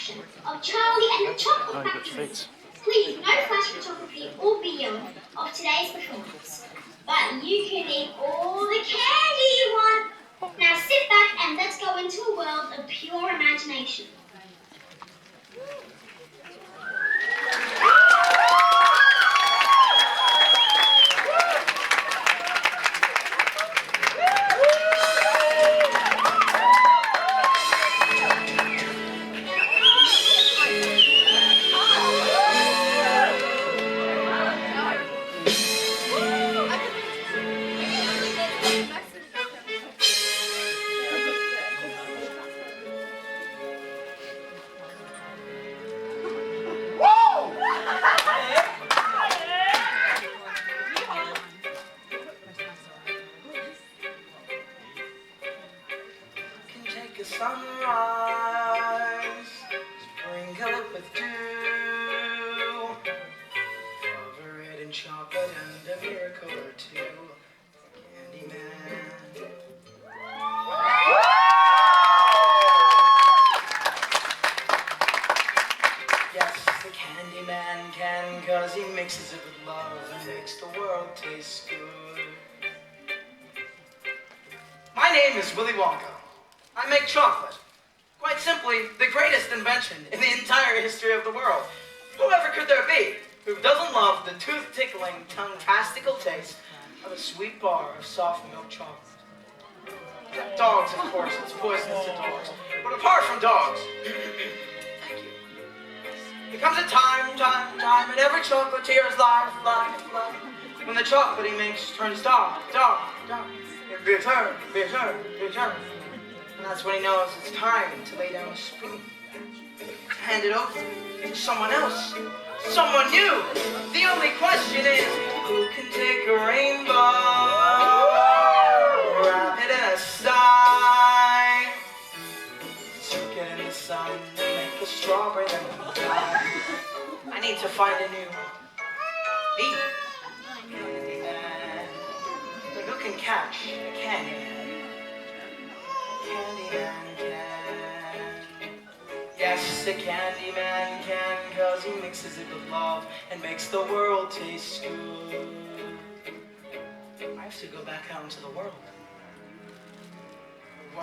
attraction of Charlie and the Chocolate Factory. Please, no flash photography or video of today's performance. But you can eat all the candy you want. Now sit back and let's go into a world of pure imagination. Sunrise, sprinkle it with dew, cover it in chocolate and a miracle or two. Candyman. Yes, the Candyman can, 'cause he mixes it with love and makes the world taste good. My name is Willy Wonka. I make chocolate. Quite simply, the greatest invention in the entire history of the world. Whoever could there be who doesn't love the tooth-tickling, tongue-tastical taste of a sweet bar of soft milk chocolate? Dogs, of course, it's poisonous to dogs. But apart from dogs, thank you. There comes a time, and every chocolatier is life, when the chocolate he makes turns dark. Return. And that's when he knows it's time to lay down a spoon. Hand it over to someone else. Someone new. The only question is, who can take a rainbow, wrap it in a sign, soak it in the sun, and make a strawberry lemon pie. I need to find a new me. Candyman. But who can catch a Candyman? Candyman can. Yes, the Candyman can, 'cause he mixes it with love and makes the world taste good. I have to go back out into the world. I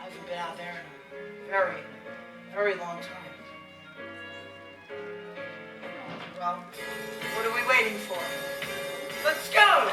haven't been out there in a very, very long time. Well, what are we waiting for? Let's go!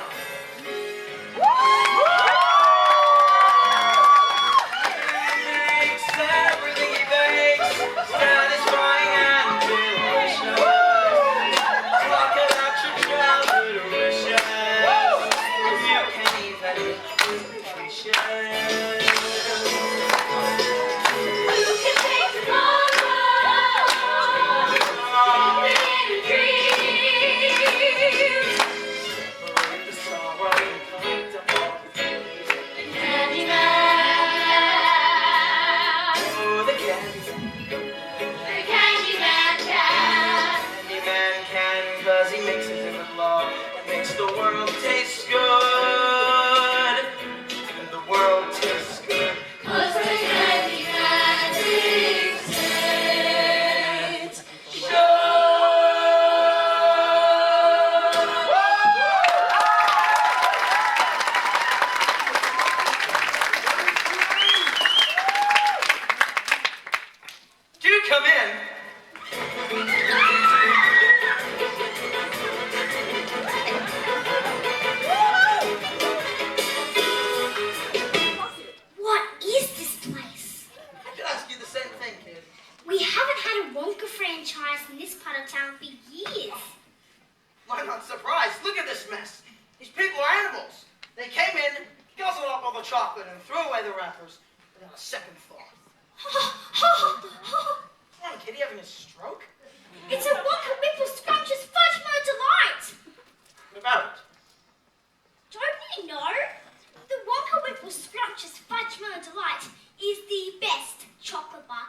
Come in. What is this place? I could ask you the same thing, kid. We haven't had a Wonka franchise in this part of town for years. I'm not surprised. Look at this mess. These people are animals. They came in, guzzled up all the chocolate, and threw away the wrappers without a second thought. Come on, kid, you having a stroke? It's a Wonka Whipple Scrumptious Fudge Mo Delight! What about it? Don't you know? The Wonka Whipple Scrumptious Fudge Mo Delight is the best chocolate bar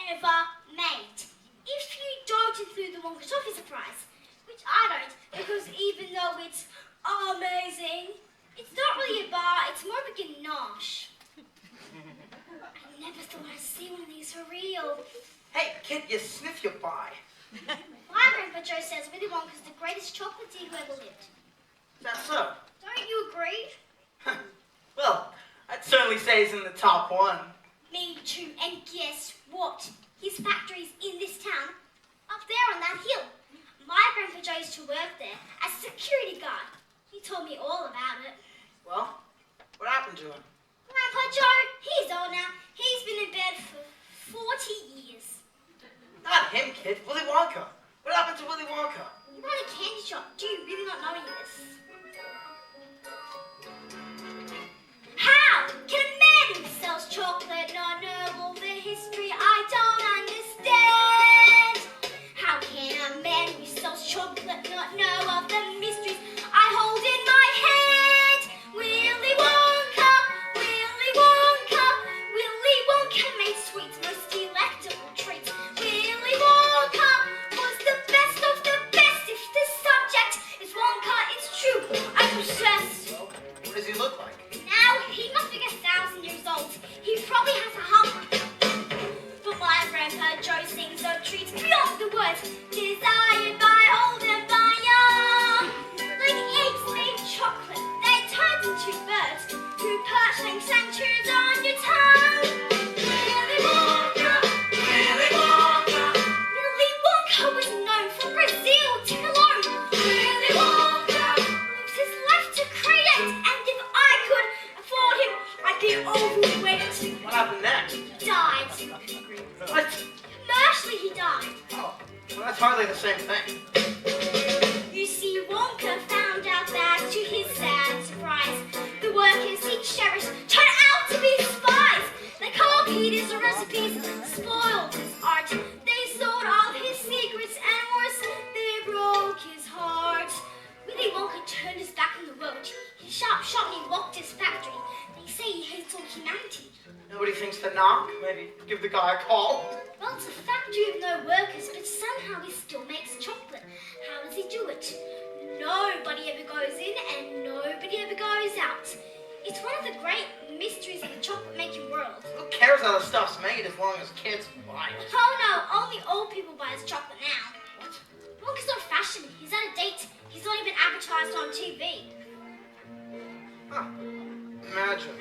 ever made. If you don't include the Wonka Toffee Surprise, which I don't, because even though it's amazing, it's not really a bar, it's more of a ganache. I never thought I'd see one of these for real. Hey, kid, you sniff your pie. My Grandpa Joe says Willy Wonka's the greatest chocolatier who ever lived. Is that so? Don't you agree? Well, I'd certainly say he's in the top one. Me too, and guess what? His factory's in this town, up there on that hill. My Grandpa Joe used to work there as security guard. He told me all about it. Well, what happened to him? Grandpa Joe, he's old now. He's been in bed for 40 years. Not him, kid. Willy Wonka. What happened to Willy Wonka? He ran a candy shop. Do you really not know any of this? How can a man who sells chocolate not know all the history? I don't understand. How can a man who sells chocolate not know of the mysteries I hold in my hand? Willy Wonka, Willy Wonka, Willy Wonka made sweets, most delectable treats. Willy Wonka was the best of the best. If the subject is Wonka, it's true. I'm obsessed. Well, what does he look like? Now, he must be 1,000 years old. He probably has a hump. But my Grandpa Joe sings of treats beyond the words desired by old and by young. Like eggs made chocolate, they turned into birds who perch like sanctuaries on your tongue. Willy Wonka, Willy Wonka, Willy Wonka was known from Brazil to Cologne. Willy Wonka lives his life to create, and if I could afford him, I'd be overweight. What happened next? He died. What? Commercially, he died. Oh, well, that's hardly the same thing. You see, Wonka found out that, to his sad surprise, the workers he cherished turned out to be spies. They copied his recipes, spoiled his art. They sold all his secrets, and worse, they broke his heart. Willy Wonka turned his back on the world. He sharply locked his factory. They say he hates all humanity. Nobody thinks to knock. Maybe give the guy a call. Well, it's a factory of no workers, but somehow he still makes chocolate. How does he do it? Nobody ever goes in and nobody ever goes out. It's one of the great mysteries of the chocolate-making world. Who cares how the stuff's made as long as kids buy it? Oh no, only old people buy his chocolate now. What? Wonka's not fashion. He's out of date. He's not even advertised on TV. Huh. Imagine.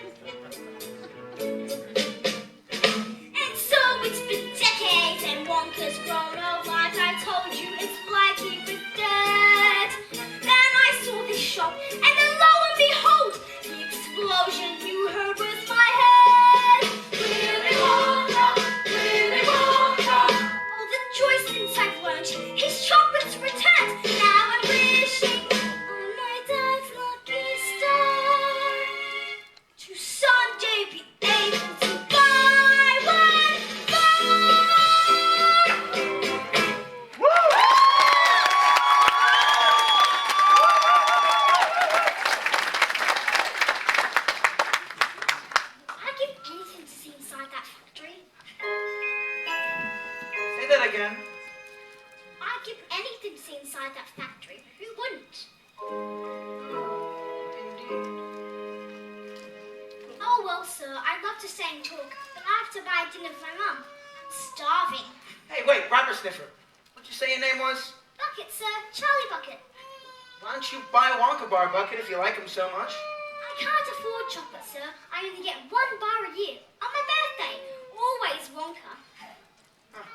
And so it's been decades and Wonka's grown old like I told you, it's like he was dead. Then I saw this shop and then lo and behold, the explosion you heard was my head. Willy Wonka, Willy Wonka. All the joy since I've learned his chocolate's returned. Now I'm wishing on my dad's lucky star to someday be able to buy one more. I'd give anything to see inside that factory. Say that again. I'd give anything to see inside that factory. Who wouldn't? Indeed. Oh, well, sir, I'd love to stay and talk, but I have to buy dinner for my mum. I'm starving. Hey, wait, rapper sniffer. What'd you say your name was? Bucket, sir. Charlie Bucket. Why don't you buy a Wonka bar bucket if you like him so much? I can't afford chocolate, sir. I only get 1 bar a year. On my birthday. Always Wonka. Huh.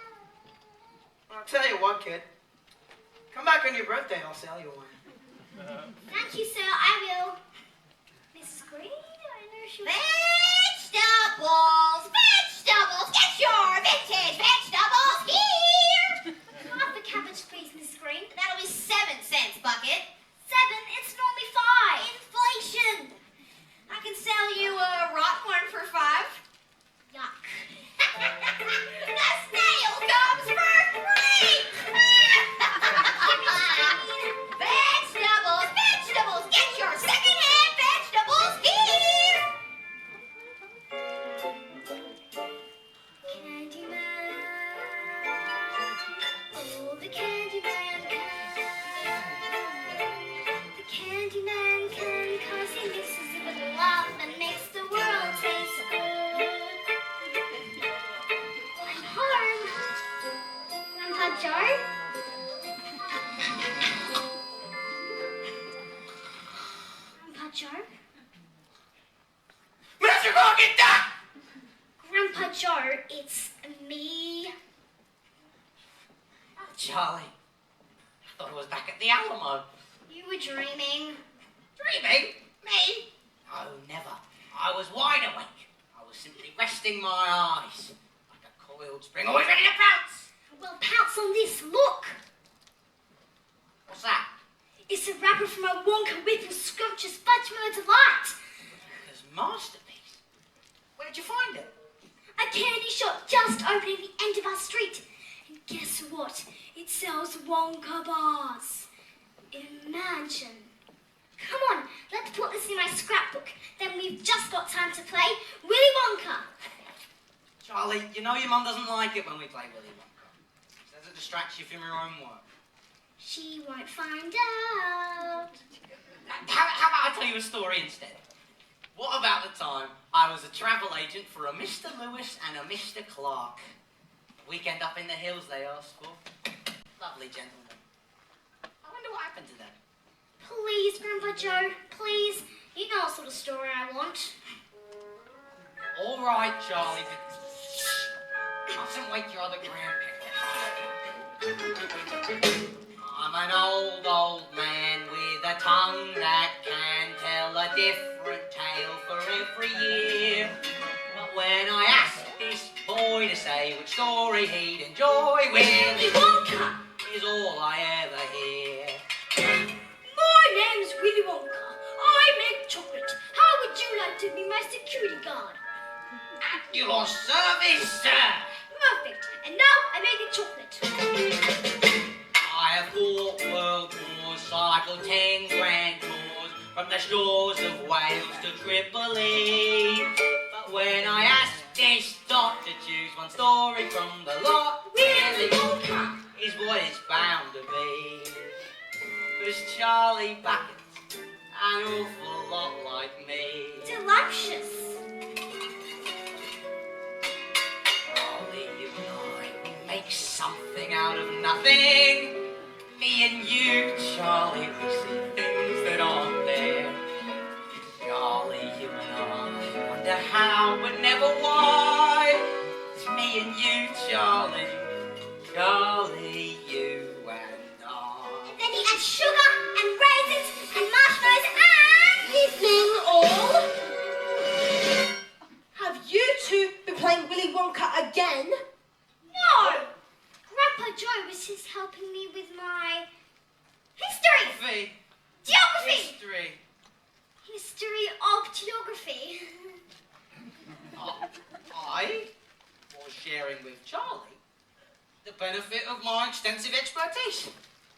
Well, I'll tell you what, kid. Come back on your birthday, I'll sell you one. Thank you, sir. I will. Mrs. Green, I know she was... Vegetables! Vegetables! Get your vintage vegetables here! Half the cabbage, please, Mrs. Green. That'll be 7 cents, Bucket. 7? It's normally 5. Inflation! I can sell you a rotten one for 5. Yuck. The snail comes for free! Vegetables! Vegetables! Get your second-hand vegetables here! Can I Charlie, I thought I was back at the Alamo. You were dreaming. Dreaming? Me? No, never. I was wide awake. I was simply resting my eyes like a coiled spring, always ready to pounce. Well, pounce on this. Look. What's that? It's a wrapper from a Wonka with a scrumptious fudge delight. Wonka's masterpiece. Where did you find it? A candy shop just opened at the end of our street. And guess what? It sells Wonka bars. Imagine. Come on, let's put this in my scrapbook. Then we've just got time to play Willy Wonka. Charlie, you know your mum doesn't like it when we play Willy Wonka. She says it distracts you from your own work. She won't find out. How about I tell you a story instead? What about the time I was a travel agent for a Mr. Lewis and a Mr. Clark? Weekend up in the hills they asked for. Lovely gentlemen. I wonder what happened to them. Please, Grandpa Joe, please. You know what sort of story I want. All right, Charlie. Mustn't wake your other grandparents. I'm an old man with a tongue that can tell a different tale for every year. But when I asked this boy to say which story he'd enjoy, Willy Wonka is all I ever hear. My name's Willy Wonka. I make chocolate. How would you like to be my security guard? At your service, sir. Perfect. And now I made the chocolate. I have fought world wars, cycled 10 grand tours from the shores of Wales to Tripoli. But when I asked this dot to choose one story from the lot, Willy Wonka is what it's bound to be. 'Cause Charlie Bucket's an awful lot like me. Delicious. Charlie, you and I, we make something out of nothing. Me and you, Charlie, we see things that aren't there. Charlie, you and I wonder how, but never why. It's me and you, Charlie. Charlie, you and I. And then he adds sugar and raisins and marshmallows and... Evening, all. Have you two been playing Willy Wonka again? No! Grandpa Joe was just helping me with my... history! Geography! History of geography. I was sharing with Charlie the benefit of my extensive expertise.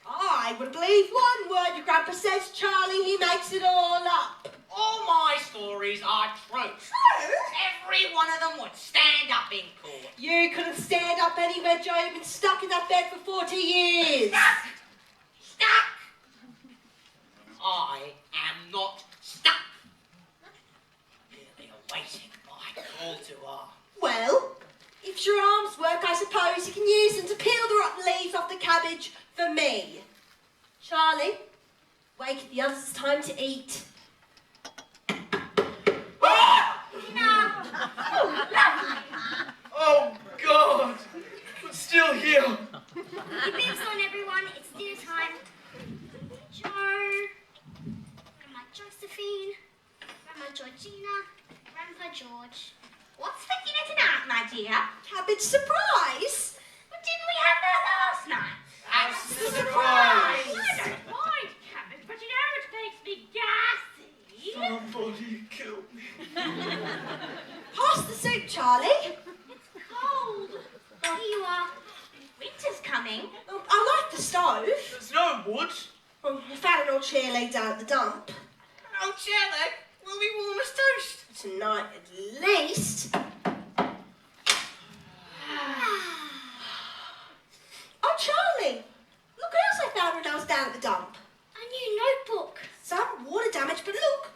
I would believe one word your grandpa says, Charlie. He makes it all up. All my stories are true. True? Every one of them would stand up in court. You couldn't stand up anywhere, Joe. You've been stuck in that bed for 40 years. Stuck! I am not stuck. Merely awaiting my call to arms. Well, if your arms work, I suppose you can use them to peel the rotten leaves off the cabbage for me. Charlie, wake the others. It's time to eat. Oh, God! It's still here! Keep bibs on, everyone. It's dinner time. Joe, Grandma Josephine, Grandma Georgina, Grandpa George. What's for dinner tonight, my dear? Cabbage surprise. But didn't we have that last night? That's the surprise. I don't mind cabbage, but you know it makes me gassy. Somebody killed me. Pass the soup, Charlie. It's cold. Here you are. Winter's coming. Oh, I like the stove. There's no wood. Well, I found an old chair laid down at the dump. Oh, Charlie, we'll be warm as toast. Tonight, at least. Oh, Charlie! Look what else I found when I was down at the dump. A new notebook. Some water damage, but look,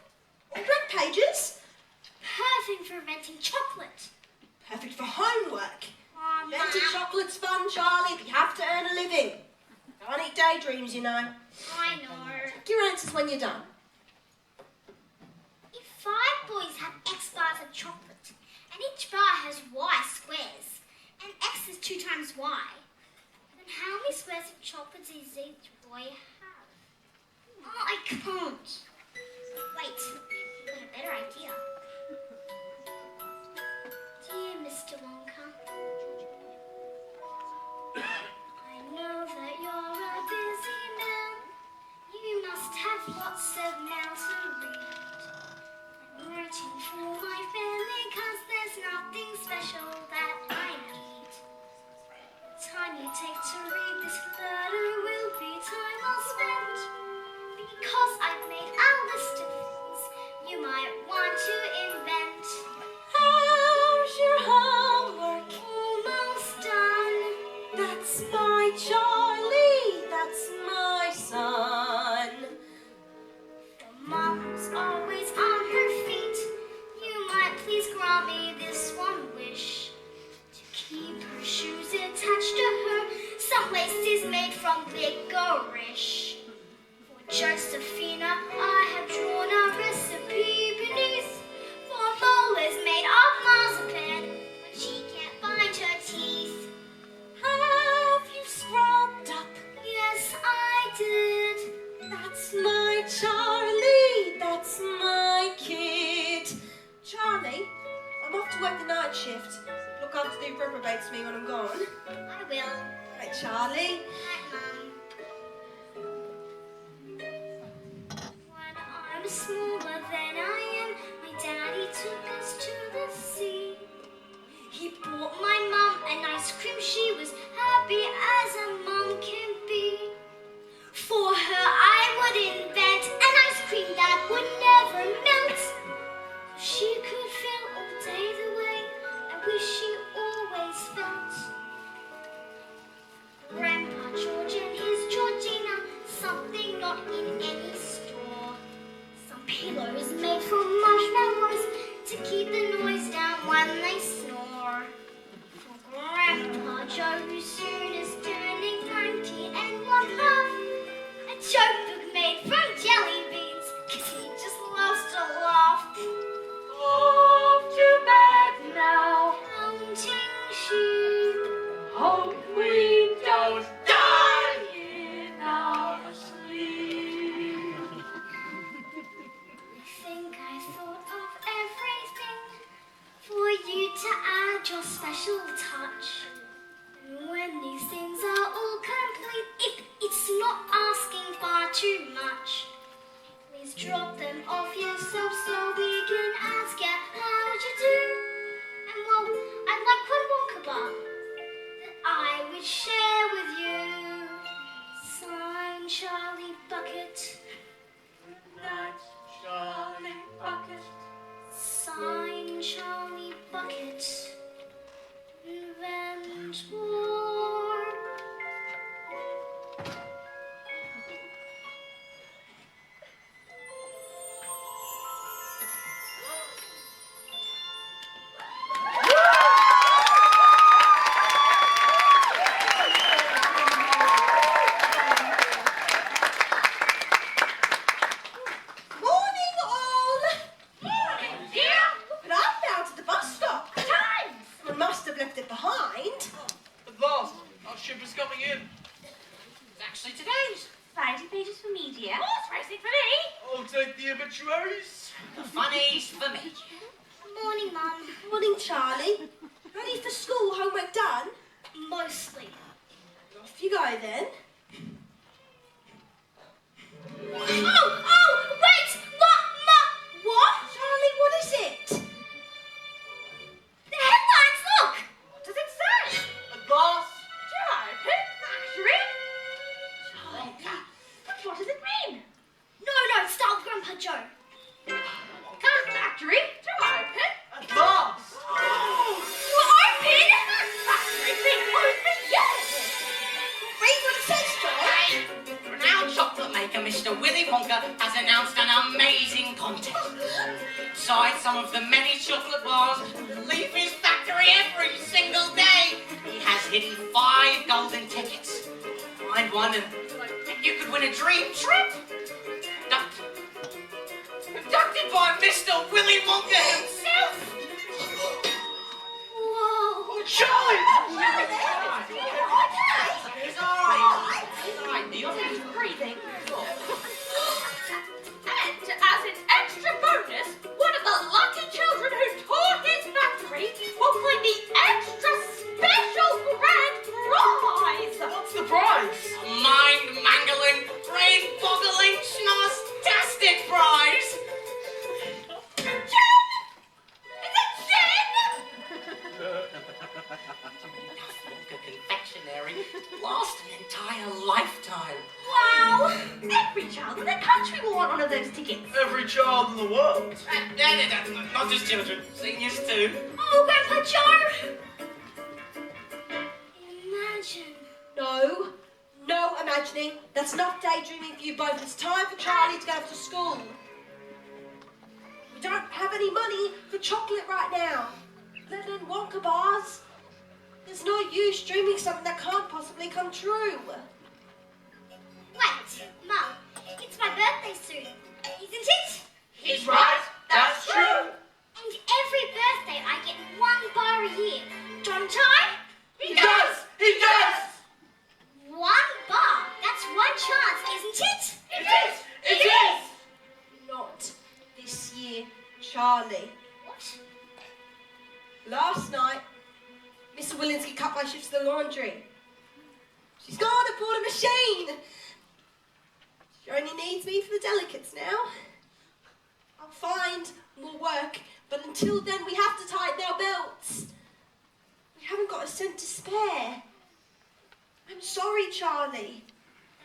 all blank pages. Perfect for inventing chocolate. Perfect for homework. Inventing Mum, chocolate's fun, Charlie, but you have to earn a living. Can't eat daydreams, you know. I know. Check your answers when you're done. If 5 boys have X bars of chocolate, and each bar has Y squares, and X is 2 times Y, then How many squares of chocolate does each boy have? Oh, I can't. Wait, I've got a better idea. Dear Mr. Wonka, I know that you're a busy man. You must have lots of mail to read. I'm writing for my family 'cause there's nothing special that I need. The time you take to read this letter will be time well spent, because I've made a list of things you might want to invent. How's your homework? Almost done. That's my Charlie, that's my son. The mom's always on her feet. You might please grant me this one wish, to keep her shoes attached to her. Some lace is made from licorice. For Josephina, I have drawn a recipe beneath. For Lola's made of marzipan, but she can't find her teeth. Have you scrubbed up? Yes, I did. That's my Charlie, that's my kid. Charlie, I'm off to work the night shift. Look after the reprobates for me when I'm gone. I will. Right, Charlie. Night, Mum. When I was smaller than I am, my daddy took us to the sea. He bought my mum an ice cream. She was happy as a mum can be. For her, I would invent an ice cream that would never melt. She could feel all day the way I wish she always felt. Grandpa George and his Georgina, something not in any store. Some pillows made from marshmallows to keep the noise down when they snore. For Grandpa Joe, who soon is turning 90 and 1/2, a joke book made from jelly beans, 'cause he just loves to laugh. Off to bed now. Counting sheep. Hope we don't die in our sleep. I think I thought of everything for you to add your special touch. And when these things are all complete, if it's not asking far too much, please drop them off yourself so we can ask you how'd you do. And well, I'd like one Wonka bar that I would share with you. Signed, Charlie Bucket. That's Charlie Bucket. Signed, Charlie Bucket. Inventor. Morning, all. Morning, dear. But I'm down to the bus stop. Times. I must have left it behind. At last, our ship is coming in. It's actually today's. 90 pages for me, dear. Horse racing for me. I'll take the obituaries. The funnies for me. Morning, Mum. Morning, Charlie. Ready for school? Homework done? Mostly. Off you go then. Oh, wait! What? Charlie, what is it? The headlines, look! What does it say? At last, Open factory. Wonka. But what does it mean? No, start with Grandpa Joe. Wonka factory to open. at last. You open? Factory being open, yes. Read what it says, John. Renowned chocolate maker Mr. Willy Wonka has announced an amazing contest. Inside some of the many chocolate bars that leave his factory every single day, he has hidden 5 golden tickets. Find one and you could win a dream trip. Conducted by Mr. Willy Wonka himself. Whoa. Charlie! His necessary to last an entire lifetime. Wow! Every child in the country will want one of those tickets. Every child in the world. Not just children, seniors too. Oh, Grandpa Joe! Imagine. No imagining. That's enough daydreaming for you both. It's time for Charlie to go off to school. We don't have any money for chocolate right now, let alone Wonka bars. There's no use dreaming something that can't possibly come true. Wait, Mum, it's my birthday soon, isn't it? He's right. That's true. And every birthday I get 1 bar a year, don't I? He does. He does. 1 bar? That's 1 chance, isn't it? It is. It is. Not this year, Charlie. What? Last night, Mr. Willinsky cut my shifts to the laundry. She's gone and bought a machine. She only needs me for the delicates now. I'll find more work, but until then we have to tighten our belts. We haven't got a cent to spare. I'm sorry, Charlie.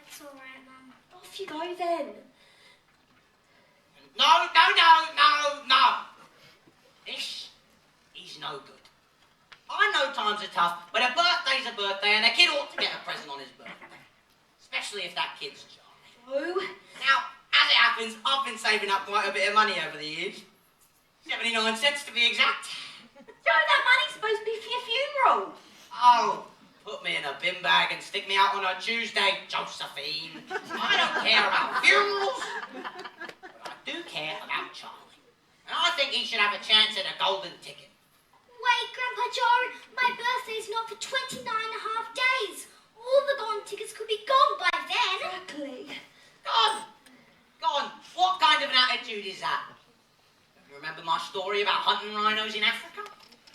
That's all right, Mum. Off you go then. No. This is no good. I know times are tough, but a birthday's a birthday and a kid ought to get a present on his birthday. Especially if that kid's Charlie. Oh, Now, as it happens, I've been saving up quite a bit of money over the years. 79 cents to be exact. Joe, that money's supposed to be for your funeral. Oh, put me in a bin bag and stick me out on a Tuesday, Josephine. I don't care about funerals, but I do care about Charlie. And I think he should have a chance at a golden ticket. Wait, Grandpa Joe, my birthday's not for 29 and a half days. All the golden tickets could be gone by then. Exactly. Gone. What kind of an attitude is that? You remember my story about hunting rhinos in Africa?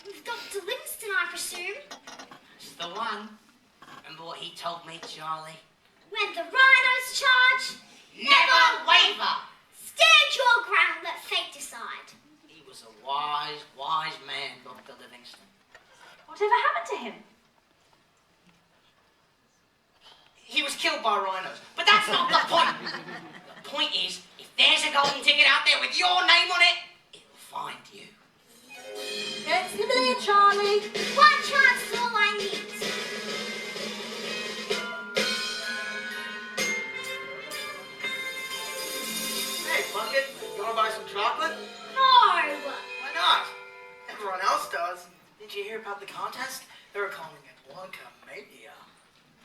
With Dr. Livingston, I presume. That's the one. Remember what he told me, Charlie? When the rhinos charge, Never waver! stand your ground, let fate decide. He was a wise, wise man, Dr. Livingston. Whatever happened to him? He was killed by rhinos. But that's not the point. The point is, if there's a golden ticket out there with your name on it, it'll find you. It's in a million, Charlie. 1 chance is all I need. Hey, Bucket, you want to buy some chocolate? No. Why not? Everyone else does. Did you hear about the contest? They were calling it Wonka Mania.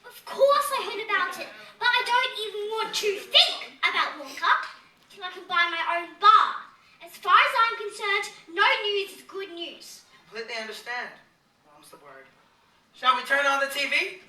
Of course I heard about it, but I don't even want to think about Wonka till I can buy my own bar. As far as I'm concerned, no news is good news. Completely understand. Mom's the word. Shall we turn on the TV?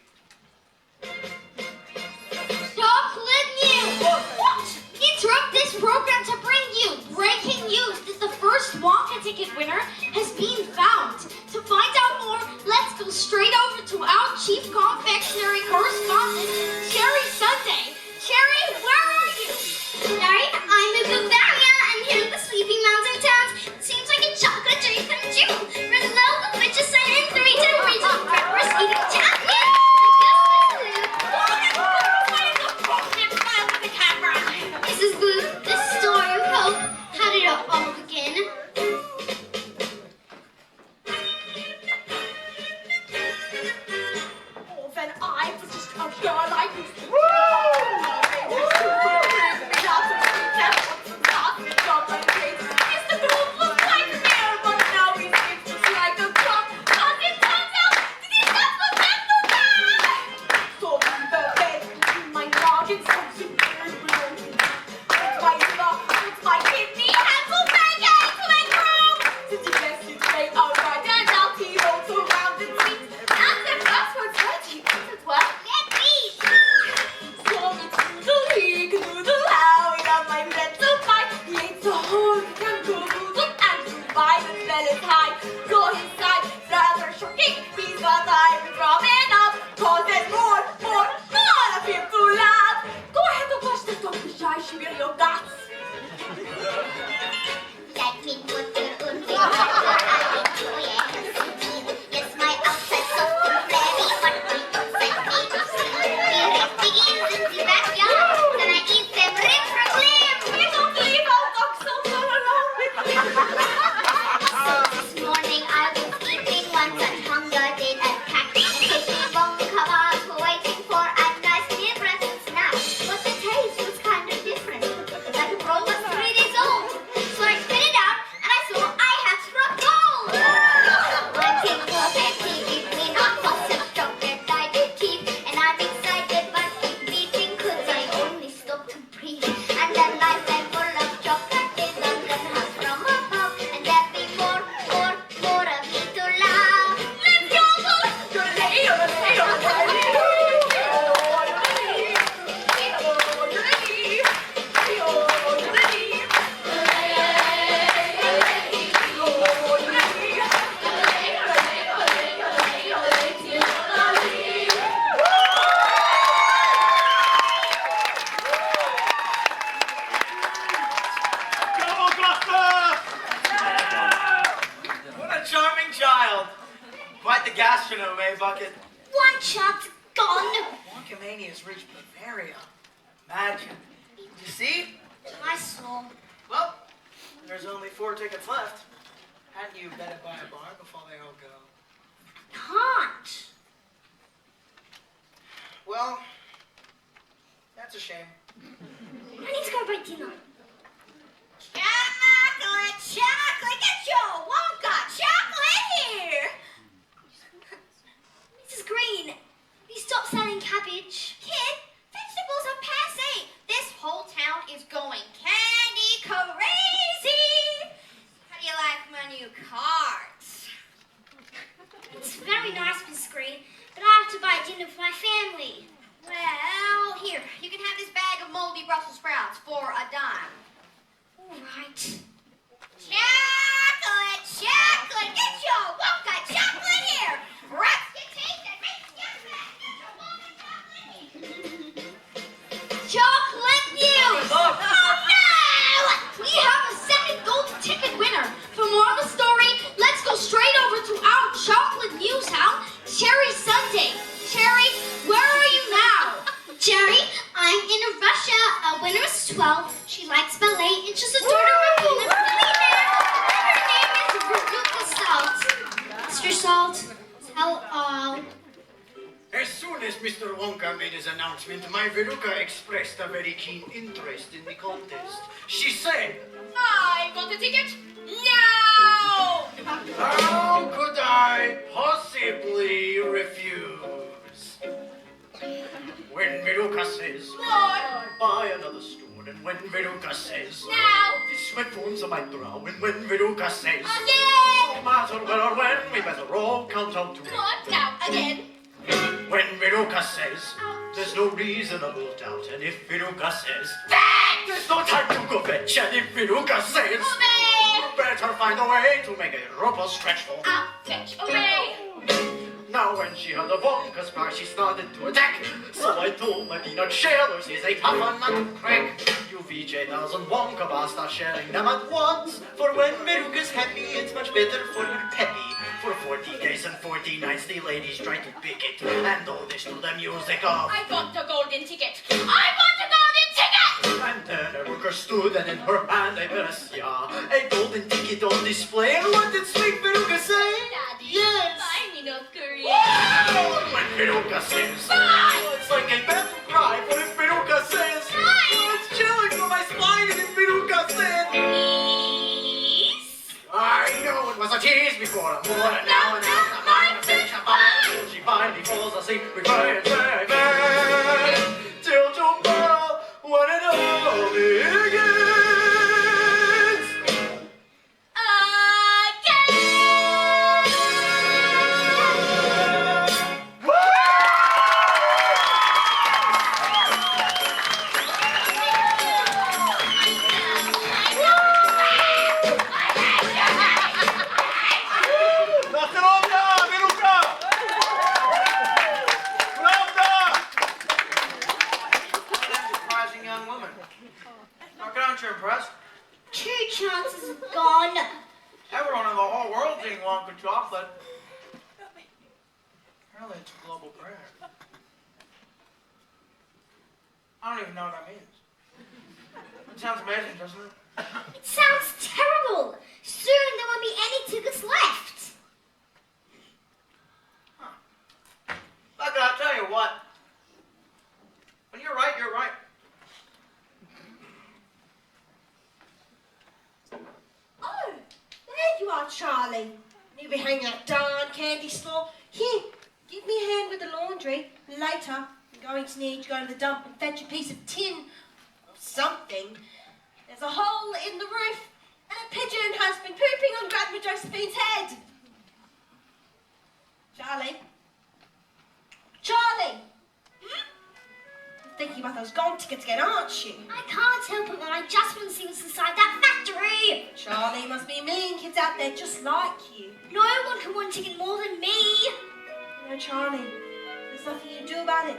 Chocolate news! What? Interrupt this program to bring you breaking news that the first Wonka ticket winner has been found. To find out more, let's go straight over to our chief confectionery correspondent, Cherry Sunday. Cherry, where are you? Sorry, I'm in Bavaria and here in the Sleepy Mountain towns. Seems like a chocolate dream come true. For the local witches and 3 regional preppers eating chocolate. This is Blue, the story of hope. How did it all begin? gone. Wonkamania's reached Bavaria. Imagine. Did you see? I saw. Well, there's only 4 tickets left. Hadn't you better buy a bar before they all go? Can't. Well, that's a shame. I need to go buy dinner. Chocolate, chocolate, get your Wonka chocolate here. Mrs. Green, you stop selling cabbage. Kid, vegetables are passé. This whole town is going candy crazy. How do you like my new cards? It's very nice, Mrs. Green, but I have to buy dinner for my family. Well, here, you can have this bag of moldy Brussels sprouts for $10. All right. Chocolate, chocolate, get your Wonka chocolate here. Rest your teeth and make your back. Get your Wonka chocolate here. Chocolate news! Look. Oh no! We have a second golden ticket winner. For more on the story, let's go straight over to our chocolate news hound, Cherry Sunday. Cherry, where are you now? Cherry, I'm in Russia. Our winner is 12. She likes ballet and she's a daughter of a millionaire. Her name is Veruca Salt. Mr. Salt, tell all. As soon as Mr. Wonka made his announcement, my Veruca expressed a very keen interest in the contest. She said, I got a ticket now. "How could I possibly refuse?" When Veruca says, "I buy another stone," and when Veruca says, Now. "The sweat forms on my brow," and when Veruca says, Again. "No matter where or when, we better all count out to What? Now again. When Veruca says, "There's no reasonable doubt," and if Veruca says, Fetch. "There's no time to go fetch," and if Veruca says, Obey. "Better find a way to make a rope stretchful." I'll fetch. Obey. Now when she heard the Wonka's cry, she started to attack. So I told my peanut shellers, "Is a tough one not to crack. You've each 1,000 Wonka bars, start sharing them at once. For when Veruca's happy, it's much better for her peppy. For 40 days and 40 nights, the ladies try to pick it, and all this to the music of. I want a golden ticket. I want a golden ticket. And then a worker stood, and in her hand a brassiere, a golden ticket on display. And what did sweet Veruca say? Daddy. Yes. Buy me North Korea. Oh, when Veruca says, "Oh, it's like a battle cry." But if Veruca says, "Oh, it's chilling for my spine," and if Veruca said, Please. "I know it was a tease before a more, and now I'm mine, bitch, I'm mine." She finally falls asleep, we cry and cry, man, till tomorrow, when it all begins. Surprising young woman. How come you're impressed? 2 chances gone. Everyone in the whole world's eating Wonka chocolate. Apparently it's a global brand. I don't even know what that means. It sounds amazing, doesn't it? It sounds terrible. Soon there won't be any tickets left. Look, I'll tell you what. When you're right, you're right. Oh, there you are, Charlie. You be hanging that darn candy store. Here, give me a hand with the laundry. Later, I'm going to need to go to the dump and fetch a piece of tin or something. There's a hole in the roof, and a pigeon has been pooping on Grandma Josephine's head. Charlie? Charlie! You're thinking about those gold tickets again, aren't you? I can't help it, but I just want to see what's inside that factory. Charlie, must be a million kids out there just like you. No one can want a ticket more than me. No, Charlie, there's nothing you can do about it.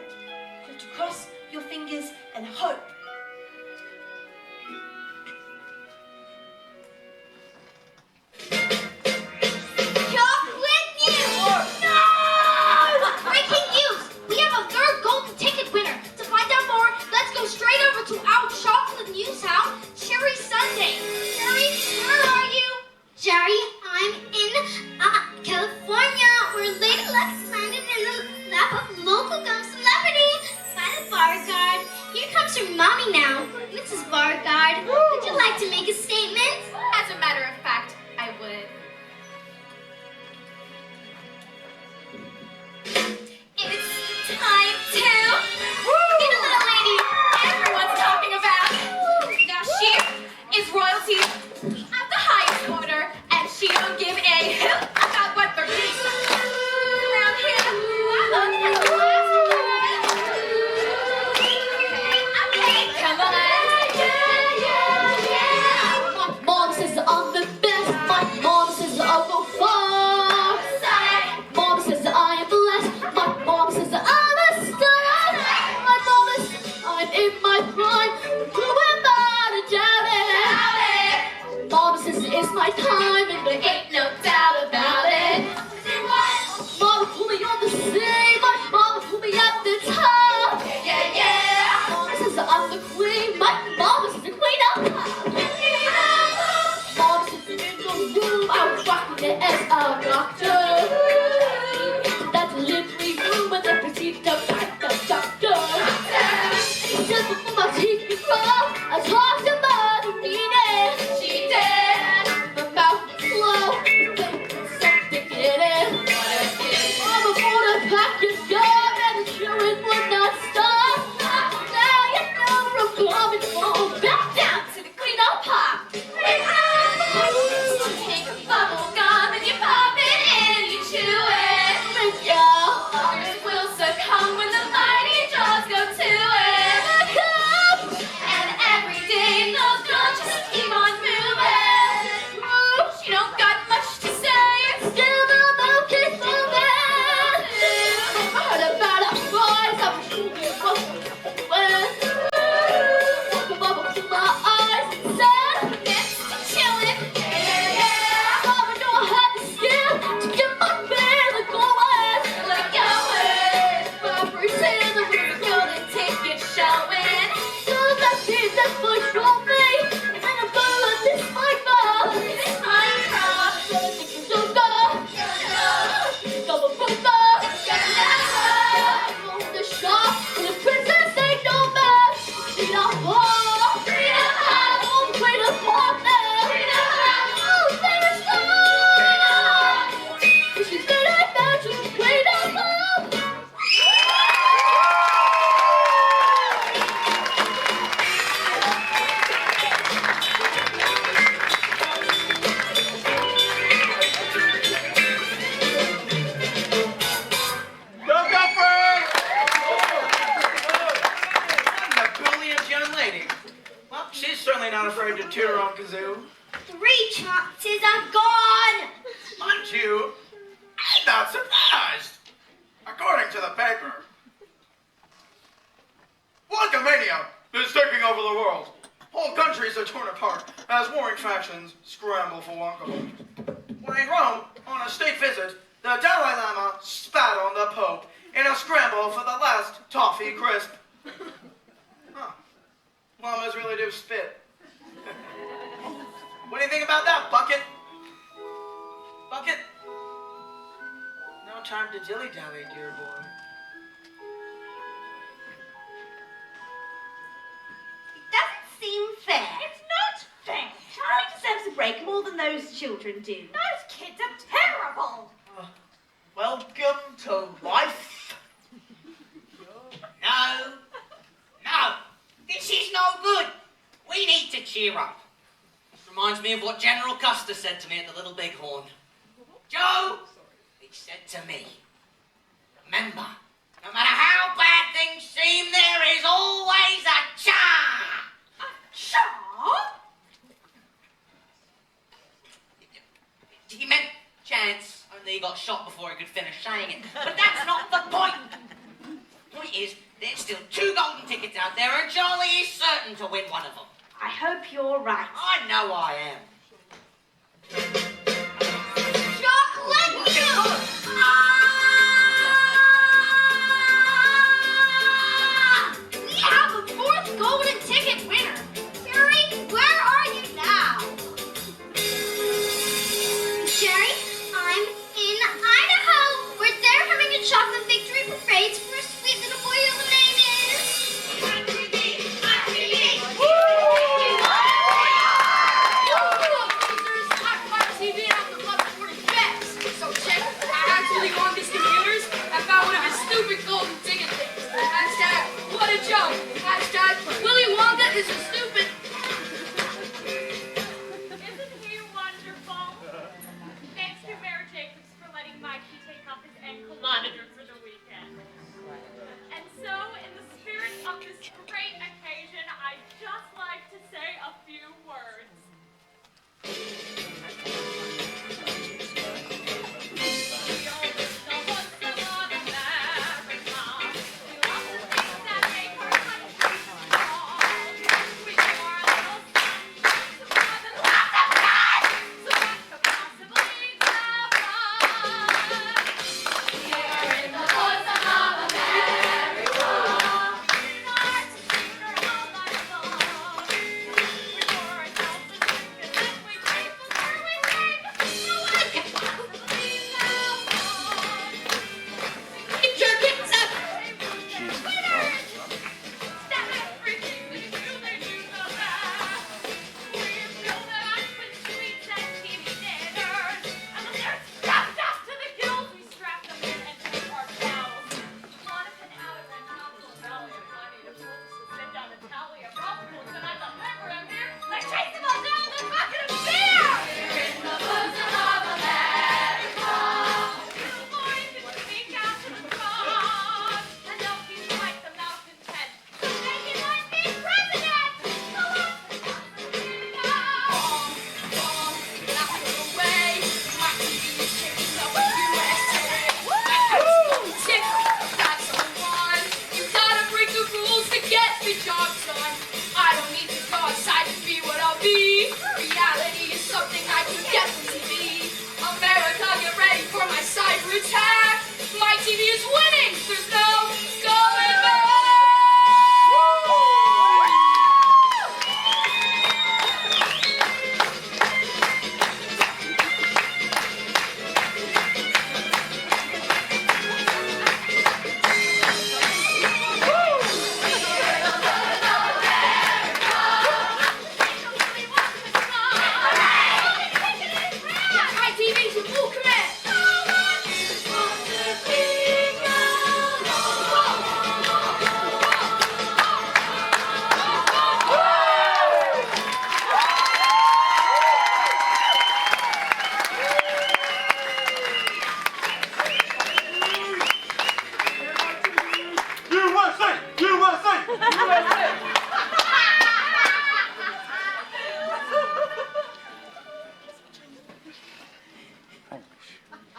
You have to cross your fingers and hope. Chocolate news! No! Breaking news! We have a now. Mrs. Beauregard, would you like to make a statement? As a matter of fact, I would. It's time to meet the little lady everyone's talking about. Now she is royalty of the highest order, and she don't give a hoot about what the rich around here. Okay, come on. My mom says I'm the best. My mom says I'll go far. Mom says I am blessed. My mom says I'm a star. My mom says I'm in my prime. Who am I to doubt it? Mom says it's my time, and there ain't no doubt about it. Mama put me on the scene. My mama put me at the top. Mama says I'm the queen. My mama says the queen of pop. Mom says in the room, I'm rocking it as a doctor. That delivery room with the procedure of the doctor. Just before my teeth be rough, I talked to Mother Nina. She did. My mouth was slow, but something in it. Mama bought a package gum and the children would not stop. Now you know I'm coming home. Back down to the queen of pop. You take a bubble gum and you pop it in and you chew it. Others will succumb when the mighty jaws go to it. And every day those jaws just keep on moving. She don't got much to say. Still the milk is moving. I heard about a rise. I was shooting up when the bubble to my eyes and said, Next to chillin'. Mama knew I had the skill to get my feeling going. Like going. Every single week, Golden ticket showing. so that seems that push for me. And I'm gonna miss my mom. This might drop. So go, go, go, go. The shop, the princess ain't no match. Freedom Hall, Freedom Hall, oh, Freedom Hall, Freedom Hall, oh, Freedom Hall. She's gonna imagine Freedom Hall. The bulliest young lady. Well, she's certainly not afraid to toot her own kazoo. 3 chances are gone. Aren't you? I'm not surprised. According to the paper, Wonkamania is taking over the world. Whole countries are torn apart as warring factions scramble for Wonka. When in Rome, on a state visit, the Dalai Lama spat on the Pope in a scramble for the last toffee crisp. Huh. Lamas really do spit. What do you think about that, Bucket? Bucket? No time to dilly-dally, dear boy. It doesn't seem fair. It's not fair. Charlie deserves a break more than those children do. Those kids are terrible. Welcome to life. No. No. This is no good. We need to cheer up. This reminds me of what General Custer said to me at the Little Bighorn. Joe, he said to me, remember, no matter how bad things seem, there is always a chance. He meant chance, only he got shot before he could finish saying it. But that's not the point. The point is, there's still 2 golden tickets out there, and Charlie is certain to win one of them. I hope you're right. I know I am. Chocolate milk. We have a 4th golden ticket winner. Jerry, where are you now? Jerry, I'm in Idaho. We're there having a chocolate victory parade for a sweet little boy whose name is... a joke. Hashtag Willy Wonka is a stupid. Isn't he wonderful? Thanks to Mayor Jacobs for letting Mikey take off his ankle monitor for the weekend. And so, in the spirit of this great occasion, I'd just like to say a few words.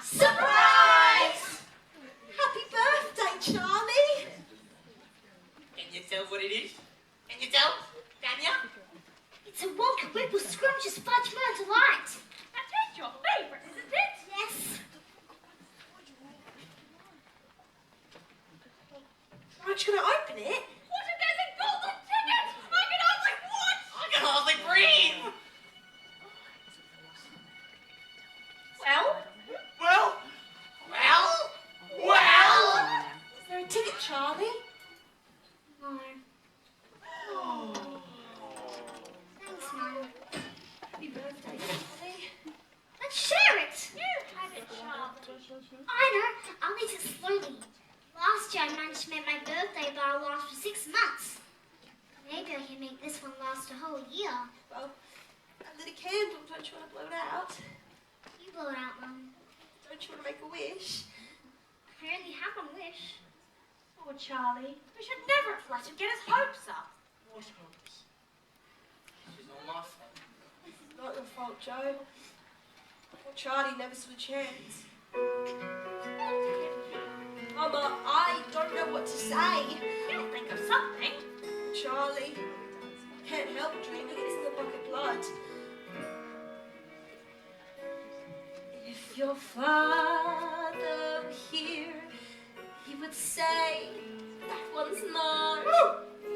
Surprise! Happy birthday, Charlie! Can you tell what it is? Can you tell, Tanya? It's a Wonka Whipple Scrumptious Fudge Myrtle Delight. That's your favorite, isn't it? Yes. Aren't you going to open it? What if there's a golden ticket? I can hardly watch! I can hardly breathe. Well, Well. Is there a ticket, Charlie? No. Thanks, Mum. Happy birthday, Charlie. Let's share it. you had it, Charlie. I know. I'll eat it slowly. Last year I managed to make my birthday bar last for 6 months. Maybe I can make this one last a whole year. Well, that little candle, don't you want to blow it out? You blow it out, Mum. Don't you want to make a wish? I only have one wish. Oh, Charlie, we should never have let him get his hopes up. What hopes? She's all my fault. It's not your fault, Joe. Poor Charlie never stood a chance. Mama, I don't know what to say. You'll think of something. Charlie, can't help dreaming. It's in the bucket blood. If your father were here, he would say, that one's mine.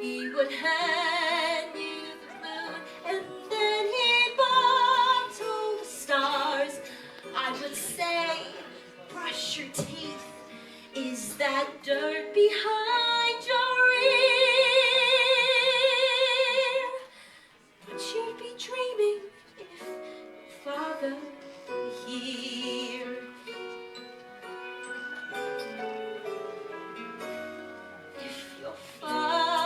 He would hand you the moon, and then he'd bottle the stars. I would say, brush your teeth. Is that dirt behind your ear? But you'd be dreaming if Father were here. If your father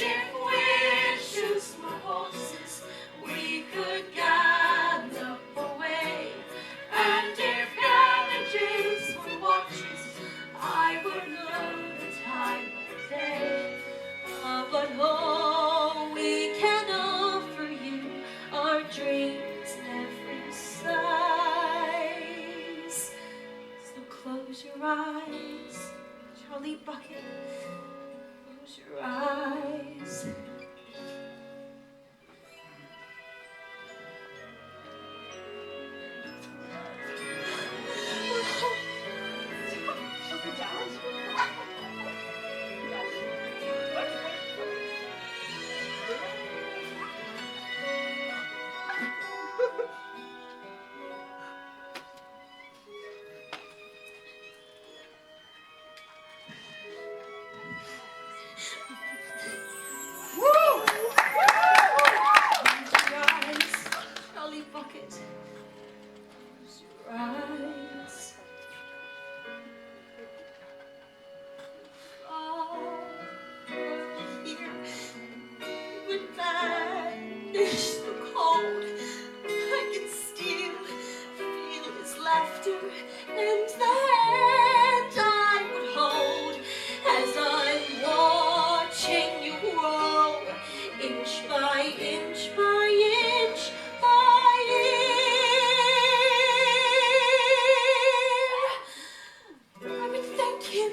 if wishes were horses, we could gallop away. And if carriages were watches, I would know the time of day. But oh, we can offer you our dreams in every size. So close your eyes, Charlie Bucket. Close your eyes. Charlie Bucket. Close your eyes. Here would banish the cold. I can still feel his laughter and the hand I would hold as I'm watching you grow, inch by inch by inch by inch. I would thank him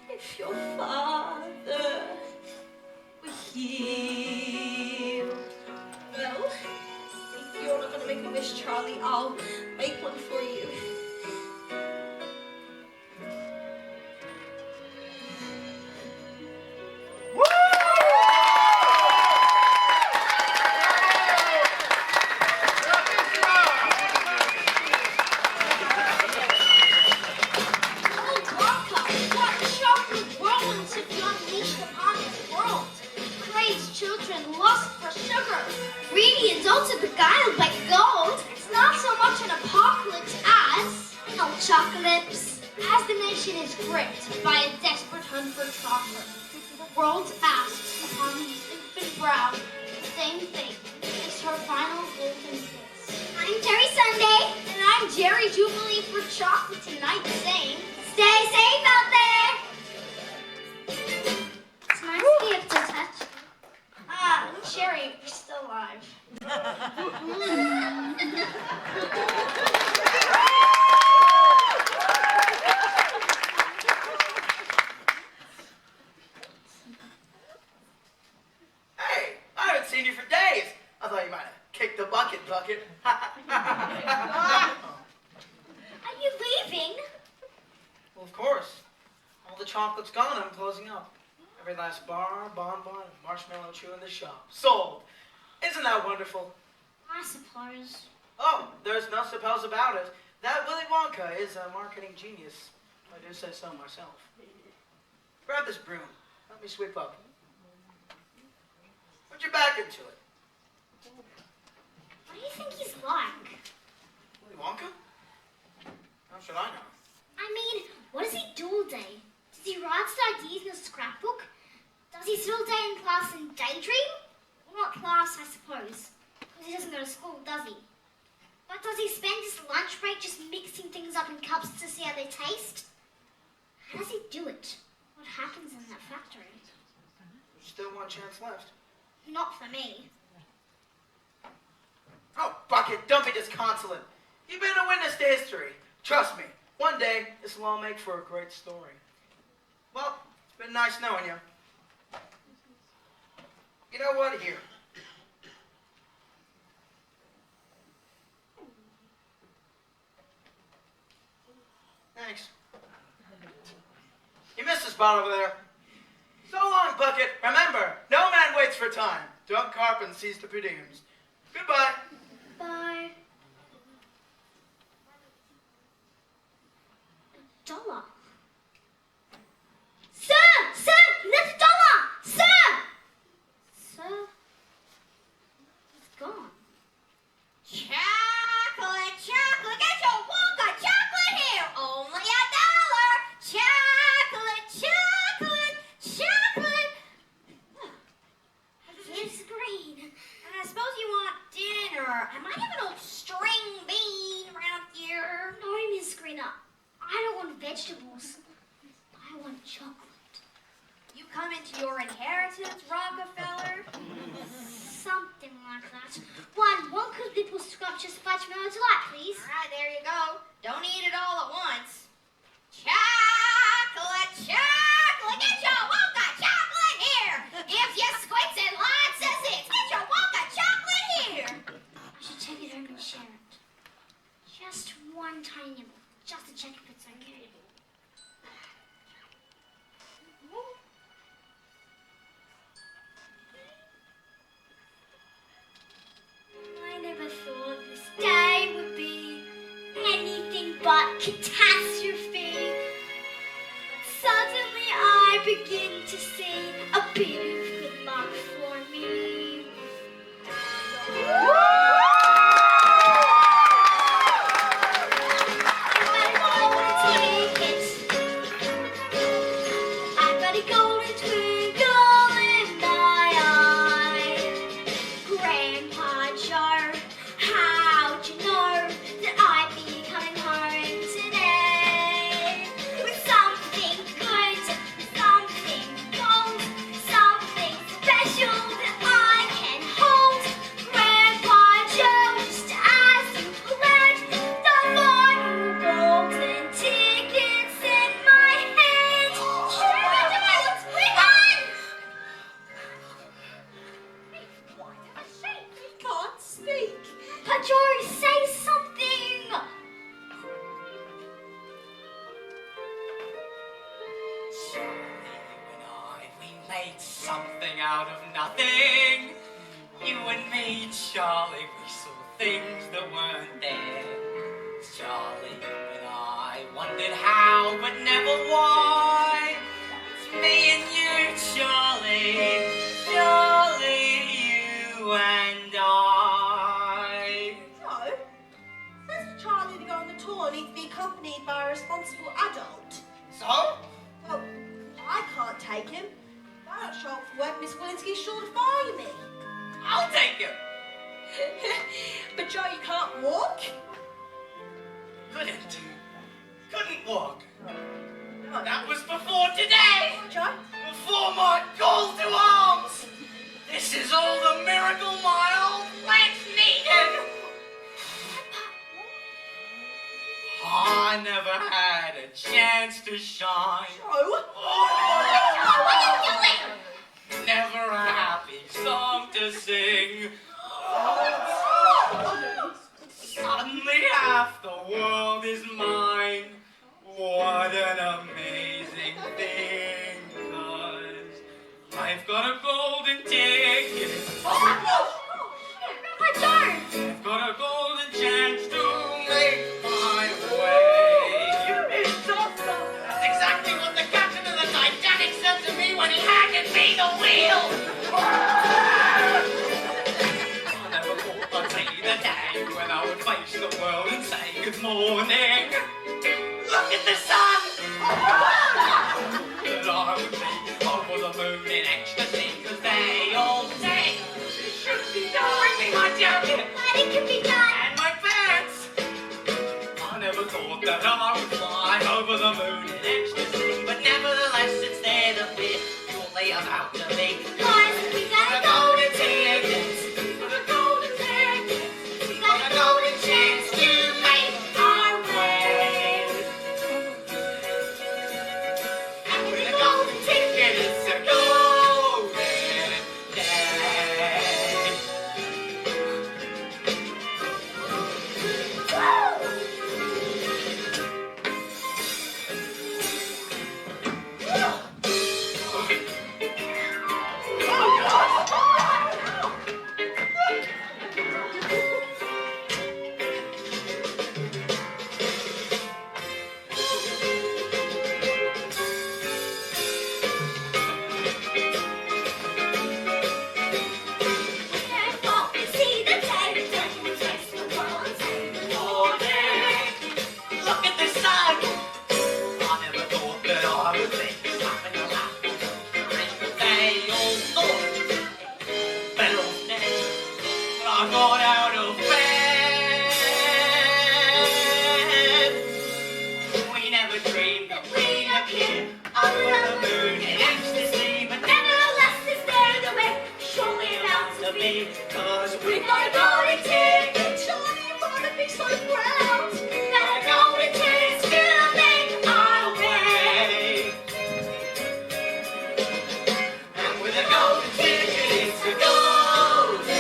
if your father were here. Well, if you're not going to make a wish, Charlie, I'll make one for you. Oh, Wonka, what chocolate whirlwinds have you unleashed upon this world? Crazed children lust for sugar, greedy adults are beguiled by gold. It's not so much an apocalypse as chocolate. As the nation is gripped by a desperate hunt for chocolate, the world asks upon his infant brow the same thing. It's her final golden kiss. I'm Jerry Sunday. And I'm Jerry Jubilee for chocolate tonight saying, stay safe out there! It's nice to be able to touch. Ah, Jerry, you're still alive. Hey, I haven't seen you for days. I thought you might have kicked the bucket. Are you leaving? Well, of course. All the chocolate's gone. I'm closing up. Every last bar, bonbon, and marshmallow chew in the shop. Sold. Isn't that wonderful? I suppose. Oh, there's no suppose about it. That Willy Wonka is a marketing genius. I do say so myself. Grab this broom. Let me sweep up. Put your back into it. What do you think he's like? Willy Wonka? How should I know? I mean, what does he do all day? Does he write his ideas in a scrapbook? Does he sit all day in class and daydream? Well, not class, I suppose. Because he doesn't go to school, does he? But does he spend his lunch break just mixing things up in cups to see how they taste? How does he do it? What happens in that factory? There's still one chance left. Not for me. Oh, Bucket, don't be disconsolate. You've been a witness to history. Trust me, one day this will all make for a great story. Well, it's been nice knowing you. You know what? Here. Thanks. You missed a spot over there. So long, Bucket. Remember, no man waits for time. Don't carp and seize the per diems. Goodbye. Bye. $1. Sir! Sir! That's $1! Sir! Sir? It's gone. Chocolate, chocolate, get your Wonka chocolate here! Only $1! Chocolate, chocolate, chocolate! Am I have an old string bean around here? No, Miss Greener. I don't want vegetables. I want chocolate. You come into your inheritance, Rockefeller? Something like that. One Wonka Little Scrumptious Fudge Mellow Delight, please. All right, there you go. Don't eat it all at once. Chocolate, chocolate. Get your Wonka chocolate here. Gives you squints and lots of zits. Get your Wonka chocolate here. I should take it home and share it. Just one tiny nibble, just to check if it's okay. I never thought this day would be anything but catastrophe. But suddenly I begin to see a bit of good luck for me. I've got a golden twinkle in my eye. Grandpa Joe, how'd you know that I'd be coming home today? With something good, something gold, something special that I can hold. Grandpa Joe, just as you planned, the final golden tickets in my hand. What's going on? He can't speak. Pajori, say something! Charlie, you and I, we made something out of nothing. You and me, Charlie, we saw things that weren't there. Charlie, you and I wondered how, but never why. It's me and you, Charlie. Charlie, you and I. Joe, says Charlie to go on the tour needs to be accompanied by a responsible adult. So? Well, I can't take him. If I don't show up for work, Miss Willinsky's sure to fire me. I'll take him. But Joe, you can't walk. Couldn't walk. That was before today. Joe? Before my call to arms. This is all the miracle my old legs needed. I never had a chance to shine. Joe? What are you doing? Never a happy song to sing. Suddenly half the world is mine. What an amazing thing. 'Cause I've got a golden ticket. I've got a golden chance to make my way. That's exactly what the captain of the Titanic said to me when he handed me the wheel. I never thought I'd see the day when I would face the world and say good morning. Look at the sun. That I would be over the moon in ecstasy, 'cause they all say it should be done. Bring me my jacket But it can be done. and my pants. I never thought that I would fly over the moon in ecstasy, but nevertheless it's there that we're shortly about to be. Guys, we got a golden ticket. A golden ticket, We got a golden chance to make our way. and with a golden ticket it's a golden day. Look at the sun. I never thought that I would be slapping a lap. They all thought better off dead. But I got out of bed. We've got a golden ticket, Johnny, for the big solid ground. That golden ticket's gonna make our way. And with a golden ticket, it's a golden day.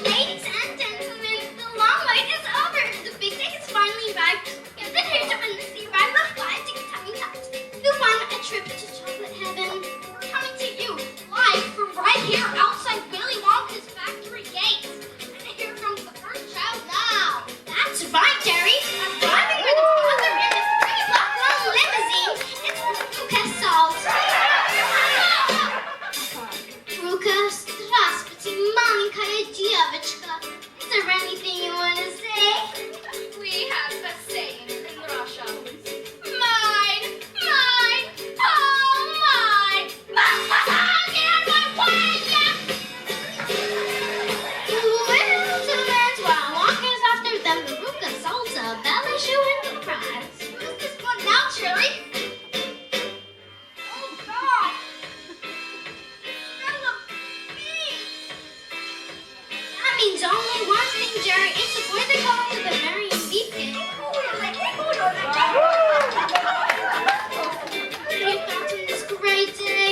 Ladies and gentlemen, the long wait is over. The big day has finally arrived. You're the here to witness the arrival of 5 ticket-timing cups who won a trip to chocolate heaven. Coming to you live from right here outside Willy Wonka's factory gates. And here comes the first child now. That's right, Jerry. Arriving with a father in a 3-block long limousine. It's Lucas Salt. Lucas, здравствуйте, маленькая девочка. Is there anything you want to say? We have a saying in Russia. Mine, mine, oh mine. Get out of my way! Wildlands, while walkers after them, the Lucas Salsa, belly shoe and the prize. Who's this one now, Shirley? Oh God! Smell of beef! That means only one thing, Jerry. It's the boy they call the Bavarian beefcake. What have you got on this great day?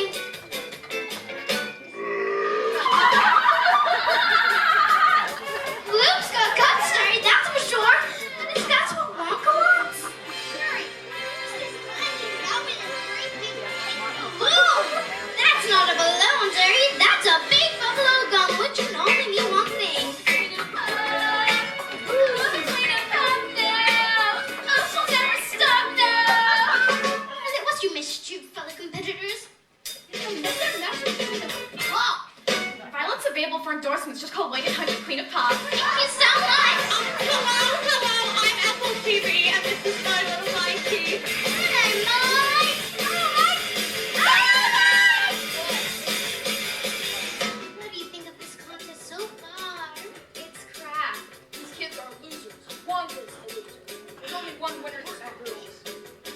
Luke's got guts, Jerry, that's for sure. And is that what Wonka wants? Jerry, who's this blanket out in a great big balloon? That's not a balloon, Jerry. That's a big buffalo gum, which can only mean one thing. What is it? What's your mischief, fellow competitors? Whoa! Violet's available for endorsements. Just call 1-800 Queen of Pop. Thank you so much! Hello, I'm Apple TV, and this is my little Mikey. Hey, Mike! What do you think of this contest so far? It's crap. These kids are losers. Wonka's a loser. There's only one winner this ever.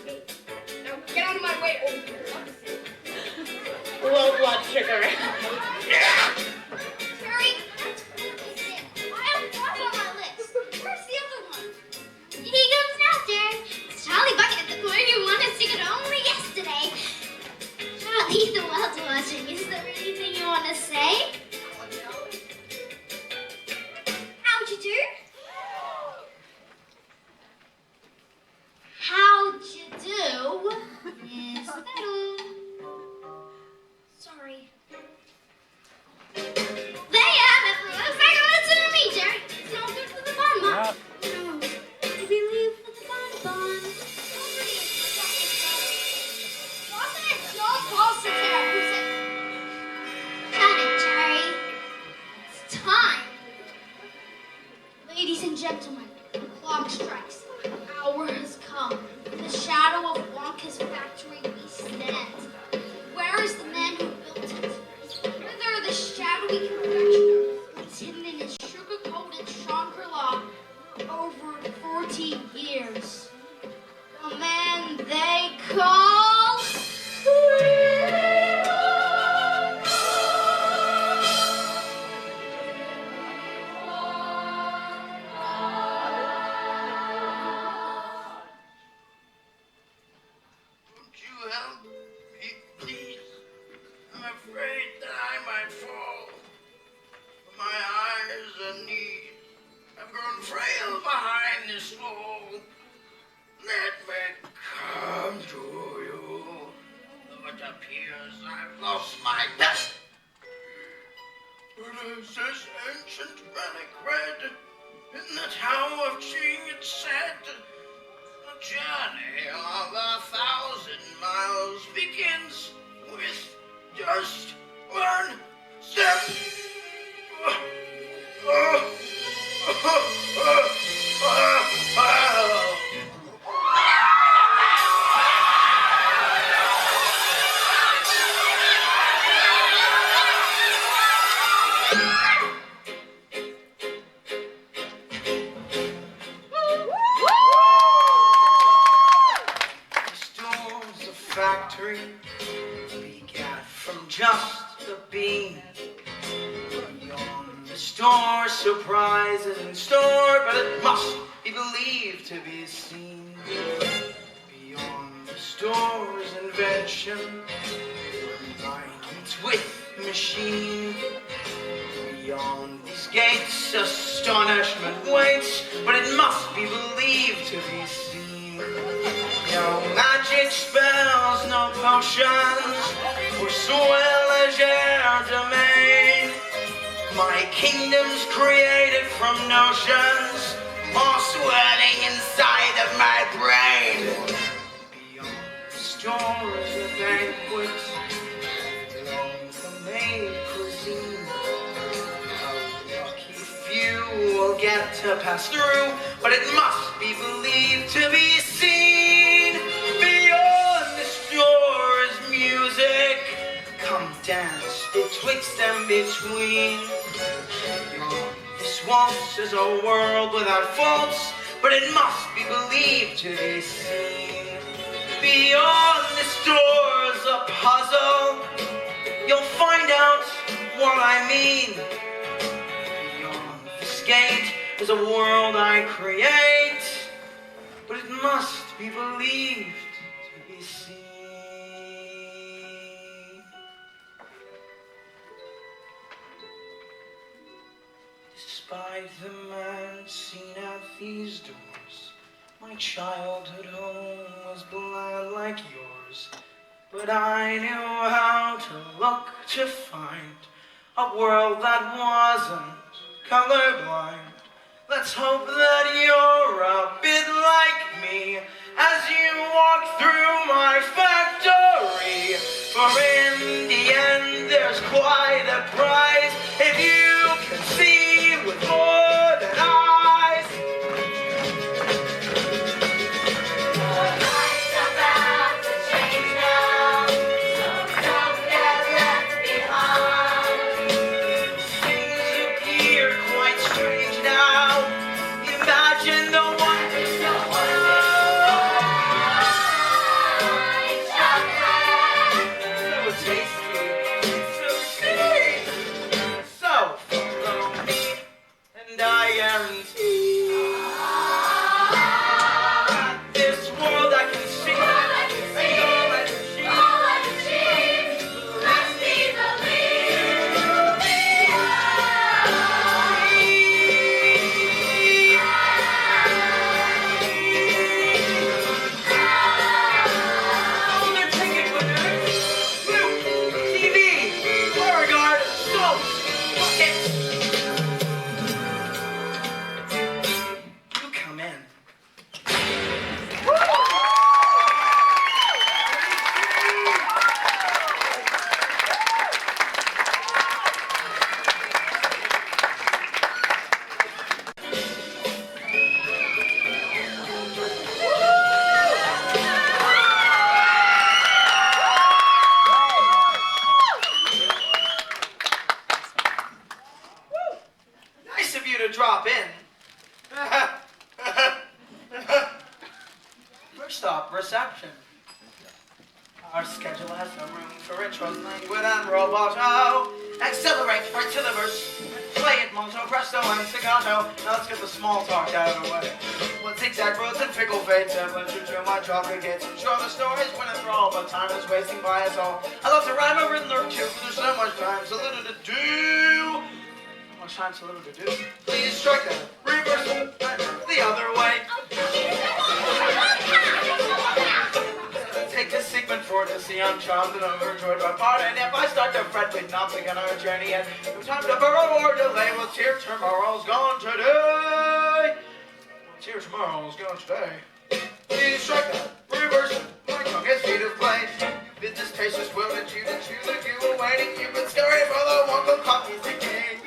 Me. Now get out of my way, old people. Low blood sugar. Terry, that's it. I have one on my list. Where's the other one? Here he comes now, Jerry. It's Charlie Bucket, the boy who won his ticket only yesterday. Charlie, the world's watching. Is there anything you want to say? How'd you do? How'd you do? Is that all? Sorry. There you have it. Looks like it's to me, Jerry. It's no good for the bonbon. No, we leave for the bonbon. Wasn't it John Paul Successor who said, "Got it, Jerry. It's time." Ladies and gentlemen, the clock strikes. The hour has come. In the shadow of Wonka's factory we stand. Where is the man who built it? Whither the shadowy confectioner is hidden in his sugar-coated Shangri-La over 40 years? The man they call... Won't you help me, please? I'm afraid that I might fall. My eyes and knees have grown frail behind this wall. Let me come to you. Though it appears I've lost my dust. But as this ancient relic read in the Tower of King, it said, the journey of 1,000 miles begins with just one step Factory begat from just a bean. Beyond the store, surprises in store, but it must be believed to be seen. Beyond the store's invention, combined with machine. Beyond these gates, astonishment waits, but it must be believed to be seen. No magic spells, no potions, for soil as your domain. My kingdom's created from notions, all swirling inside of my brain. Beyond the stores and banquets, beyond the made cuisine, a lucky few will get to pass through, but it must be believed to be seen. Beyond the store's music, come dance betwixt and between. Beyond this waltz is a world without faults, but it must be believed to be seen. Beyond the store's a puzzle, you'll find out what I mean. Beyond this gate is a world I create, but it must be believed to be seen. Despite the man seen at these doors, my childhood home was bland like yours. But I knew how to look to find a world that wasn't colorblind. Let's hope that you're a bit like me as you walk through my factory. For in the end there's quite a prize if you can see with more than eyes. The night's about to change now, so don't get left behind. Things appear quite strange now. Imagine the one. Drop in. First stop, reception. Our schedule has no room for intros, languid and roboto. Accelerate right to the verse. Play it moto, presto, and staccato. Now let's get the small talk out of the way. What zigzag roads and fickle fates have led you to my chocolate gates. I'm sure the stories win enthrall, but time is wasting by us all. I love to rhyme, I've written or two, but there's so much time, so little to do. Much time, so little to do. Please strike that. Reverse it. The other way. Take this segment for to see I'm charmed and overjoyed by part. And if I start to fret, we'd not begin our journey yet. No time to borrow or delay. What's here tomorrow's gone today. What's here tomorrow's gone today. Please strike that. Reverse it. My tongue is feet of clay. Bid this taste just will that you to chew the goo awaiting. You've been scurrying for the Wonka coffee's decay.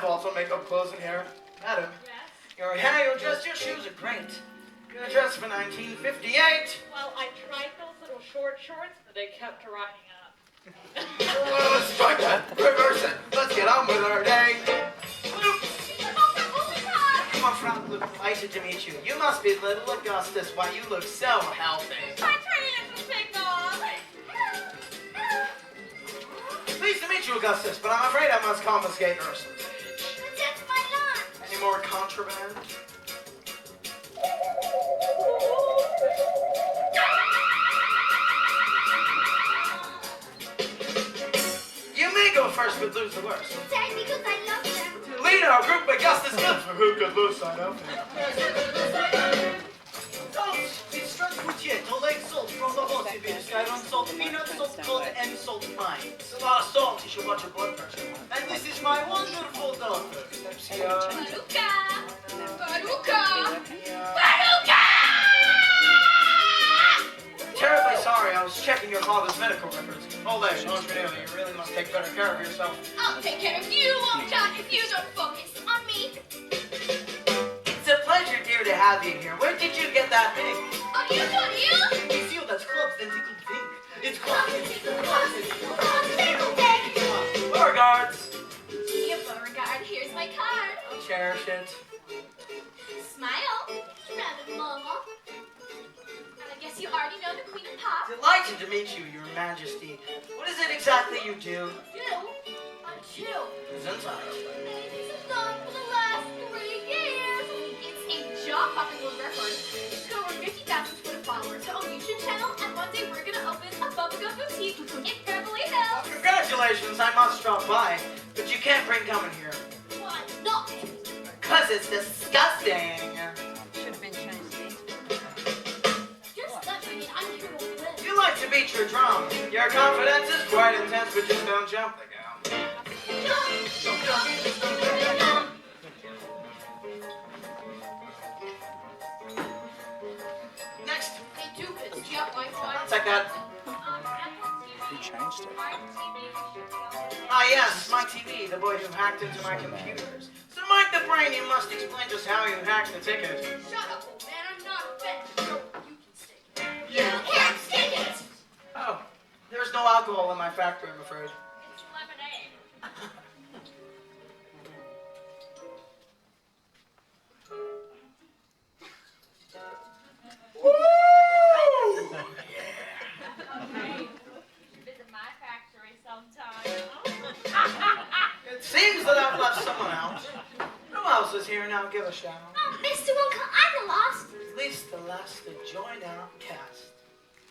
my fault on makeup, clothes, and hair. Madam, your hair, your dress, your shoes are great. Your dress for 1958. Well, I tried those little short shorts, but they kept drying up. Let's strike that. Reverse it. Let's get on with our day. Come on, Frau, look, delighted to meet you. You must be little Augustus. Why, you look so healthy. My pretty little signal. Pleased to meet you, Augustus, but I'm afraid I must confiscate Ursula's. But that's my lunch. Any more contraband? You may go first, but lose the worst. Dad, because I love them. To lead our group, Augustus lives for who could lose sign up. It's Cucchietto, like salt from the horse. If you describe on salt, peanuts, salt, cod, and salt mine. It's a lot of salt. You should watch your blood pressure. And this is my wonderful daughter. Baruka! Baruka! Yeah. Baruka! Terribly sorry, I was checking your father's medical records. Hold there, Andrea, you really must take better care of yourself. I'll take care of you, Wonka, if you don't focus on me. It's a pleasure, dear, to have you here. Where did you get that ring? Oh, you got you? It's you that's clubs and tickled pink. It's clubs. Beauregards. Dear Beauregard, here's my card. I'll cherish it. Smile. Rabbit Mama. And I guess you already know the Queen of Pop. Delighted to meet you, Your Majesty. What is it exactly you do? I'm chill. Gesundheit. This is done for the last 3 years. It's a jaw-popping world record. It's got over 50,000 Twitter followers on YouTube channel, and one day we're gonna open a bubblegum boutique in Beverly Hills. Congratulations, I must drop by. But you can't bring gum in here. Why not? Because it's disgusting. Just let me in. I'm here to win. You like to beat your drum. Your confidence is quite intense, but just don't jump the gown. Next. Hey, Duke, do you have Wi-Fi? Take that. He changed it. Ah, yes, my TV, the boy who hacked into my computers. So, Mike the Brain, you must explain just how you hacked the ticket. Shut up, old man. I'm not offended. You can stick it. You can't stick it. Oh, there's no alcohol in my factory, I'm afraid. It's lemonade. Visit my factory sometime. It seems that I've left someone out. Who else is here now? Give a shout. Mr. Wonka, I'm the last. At least the last to join our cast.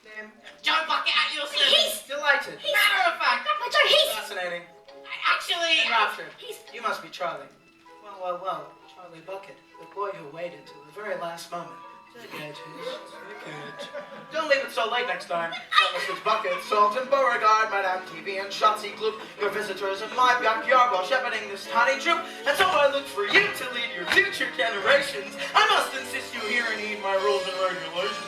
Name? Joe Bucket at your service. He's Delighted. Matter of fact, Grandpa Joe. He's Fascinating. actually, Enraptured. You must be Charlie. Well. Charlie Bucket, the boy who waited till the very last moment. Ticket. Don't leave it so late next time. Mrs. Bucket, Salt and Beauregard, Madame TV and Shotzi Gloop, your visitors in my backyard while shepherding this tiny troop. And so I look for you to lead your future generations. I must insist you hear and heed my rules and regulations.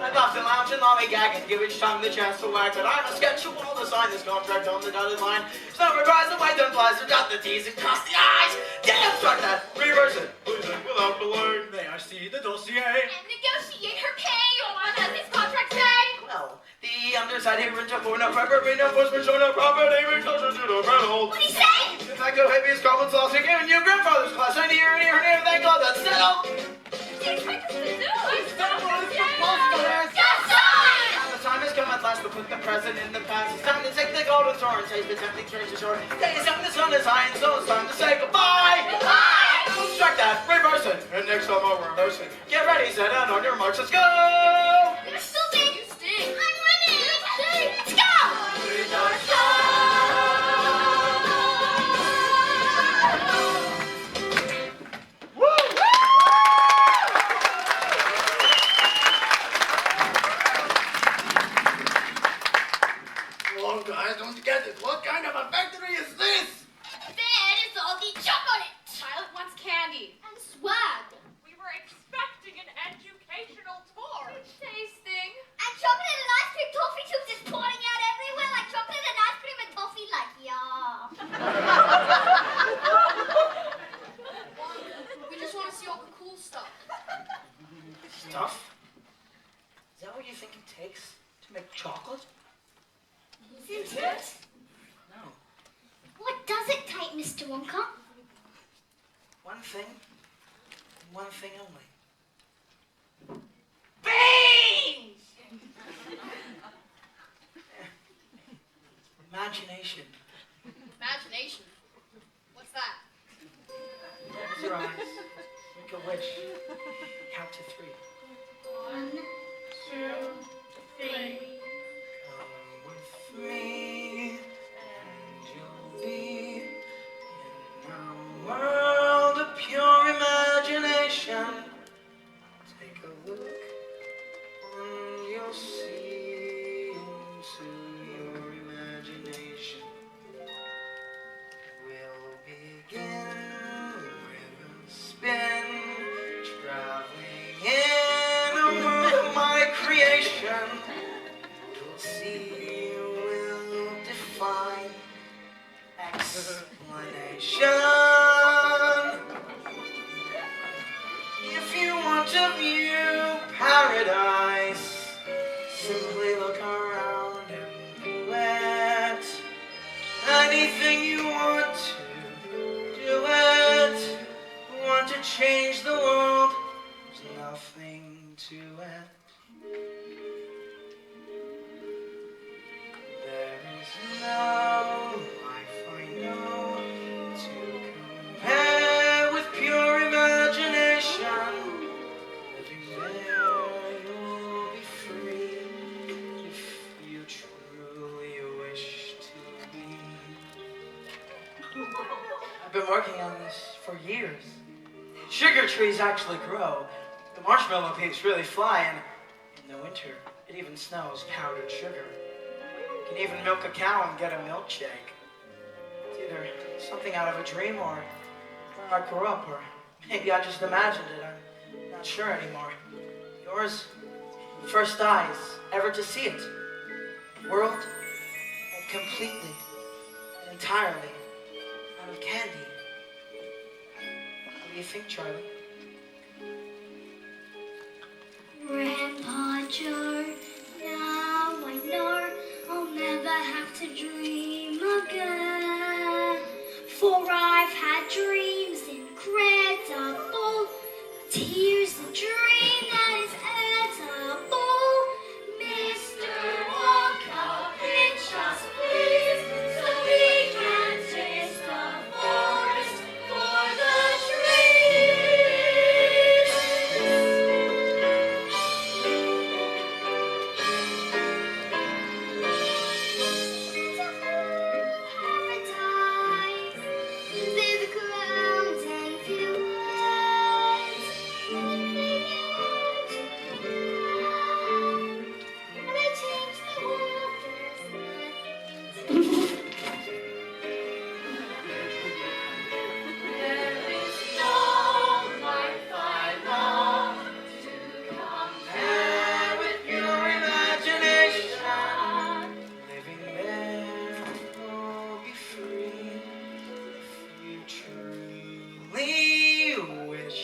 I'd love to lounge and lollygag and give each tongue the chance to wag, but I must get you all to sign this contract on the dotted line. So requires the white done flies to dot the T's and cross the I's. Damn, start that. Reverse it. Please, without delay. May I see the dossier? And negotiate her pay. What does this contract say? Well, the underside here into for no preparation, no enforcement, show no property, because it's no rental. What do you say? In fact, go habeas corpus laws are given your grandfather's class. And here, thank God, that's settled. What do you expect us to do? Now the time has come at last to put the present in the past. It's time to take the golden sword and take the tempting church ashore. Day is young, the sun is high, and so it's time to say goodbye. Goodbye! Strike that, reverse it, and next time I'll reverse it. Get ready, set, and on your march, let's go! You're still big. You stink. I'm ready. Let's go. Wonka, I don't get it. What kind of a factory is this? There is all the chocolate Violet wants candy. and swag. We were expecting an educational tour. Say Wonka? One thing, and one thing only. Beans! Imagination. Imagination. What's that? Close your eyes. Make a wish. Count to 3. 1, 2, 3. Come with me, and you'll be in a world of pure imagination. Take a look, and you'll see into your imagination. We'll begin with a spin, traveling in a world of my creation. You'll see will define explanation. If you want to view paradise, simply look around and do it. Anything you want to do it. Want to change the world? There's nothing to it. There is no life I know to compare with pure imagination. Living there, you'll be free if you truly wish to be. I've been working on this for years. Sugar trees actually grow. The marshmallow peeps really fly, and in the winter, it even snows powdered sugar. You can even milk a cow and get a milkshake. It's either something out of a dream or where I grew up, or maybe I just imagined it. I'm not sure anymore. Yours, first eyes ever to see it. World made completely and entirely out of candy. What do you think, Charlie? Grandpa Joe, now I know I'll never have to dream again. For I've had dreams incredible, tears a dream that is edible. Mr. Wonka, pinch us please, so we can taste the forest for the trees. Paradise, they're the clouds and fields. Anything you want to do, when they change the world, there's nothing to There is no life I long to compare with your imagination. Living there, you'll be free if you truly wish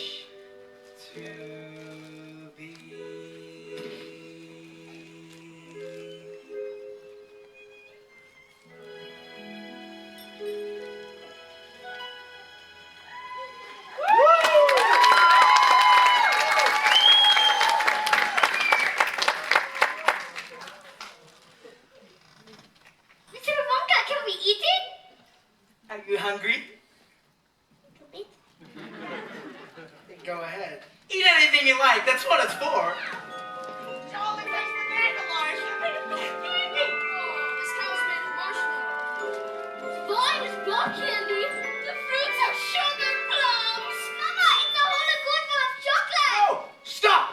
to be. Mr. Wonka, can we eat it? Are you hungry? A bit. Go ahead. Eat anything you like, that's what it's for. Charlie takes the dandelions. This cow's made of marshmallow. Mine is block candy. The fruits are sugar plums. Mama, it's a whole good full of chocolate. Oh, stop!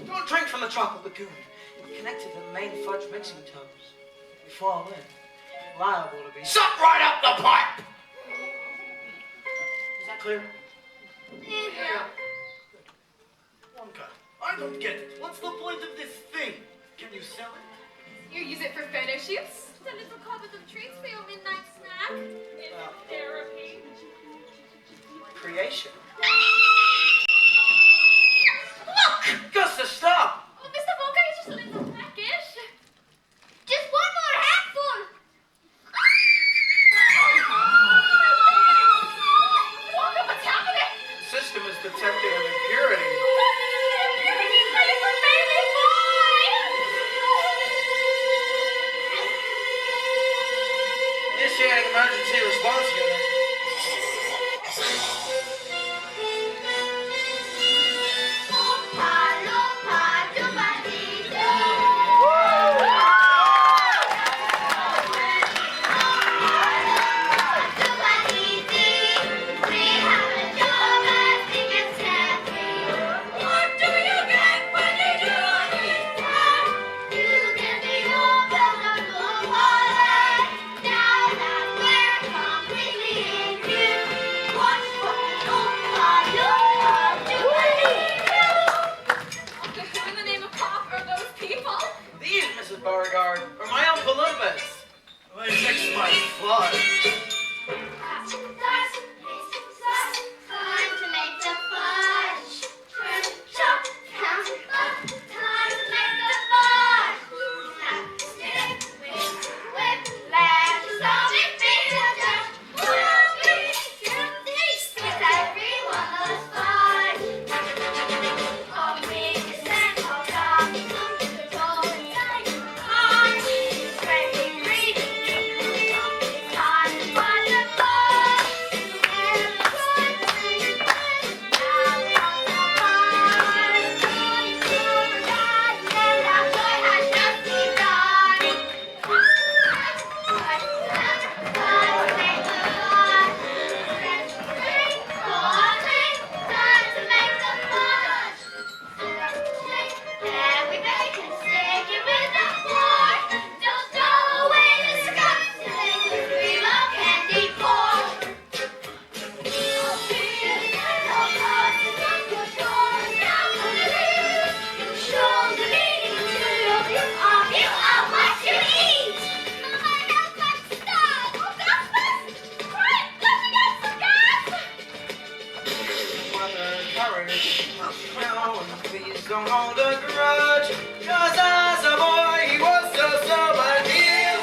Don't drink from the chocolate lagoon. It's connected to the main fudge mixing tubs. You fall in, you're liable to be. Suck right up the pipe! Is that clear? Yeah. Wonka, I don't get it. What's the point of this thing? Can you sell it? You use it for photo shoots? The little cupboard of treats for your midnight snack? Well, Therapy. creation. Look! Gusta, stop! Oh, Mr. Wonka, it's just a little packish. Just one more handful. don't hold a grudge, 'cause as a boy he was so, but he'll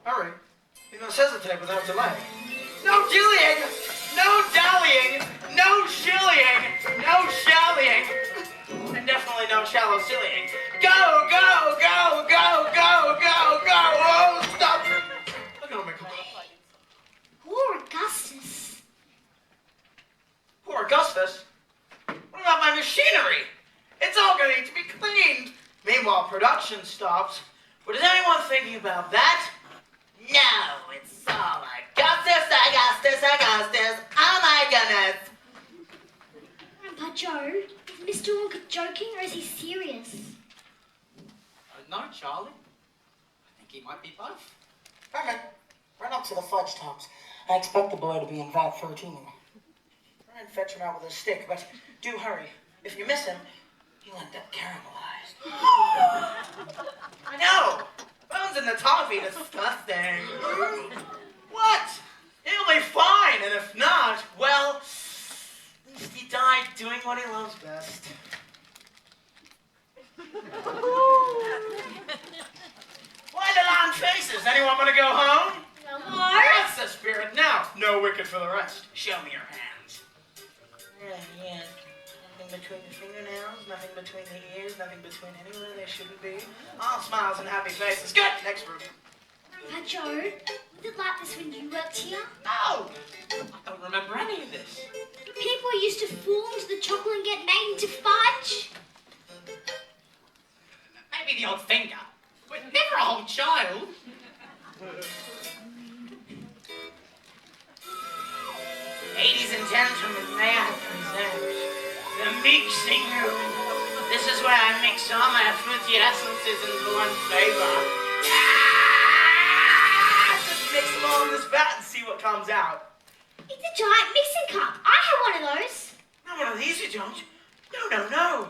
hurry. You must hesitate without delay. No dillying! No dallying! No shillying! No shallying! And definitely no shallow sillying. Go, go, go, go, go, go, go! Oh, stop! Look at him make a Poor Augustus. Poor Augustus. What about my machinery? It's all going to need to be cleaned. Meanwhile, production stops. But is anyone thinking about that? No, it's all Augustus, Augustus, Augustus. Oh my goodness. Grandpa Joe, is Mr. Wonka joking or is he serious? No, Charlie. I think he might be both. Herman, run up to the fudge tops. I expect the boy to be in vat 13. Try and fetch him out with a stick, but do hurry. If you miss him, he'll end up caramelized. I know! Bones in the toffee, disgusting. What? He'll be fine, and if not, well, at least he died doing what he loves best. Why the long faces? Anyone want to go home? No more. That's the spirit. Now, no wicked for the rest. Show me your hands. Yeah. Nothing between the fingernails, nothing between the ears, nothing between anywhere they shouldn't be. All smiles and happy faces. Good. Next group. Grandpa Joe, was it like this when you worked here? No! I don't remember any of this. People used to fall into the chocolate and get made into fudge. Maybe the odd finger, but never a whole child. Ladies and gentlemen, may I present the mixing room. This is where I mix all my fruity essences into one flavor. Just mix them all in this vat and see what comes out. It's a giant mixing cup. I have one of those. Not one of these, you don't. No.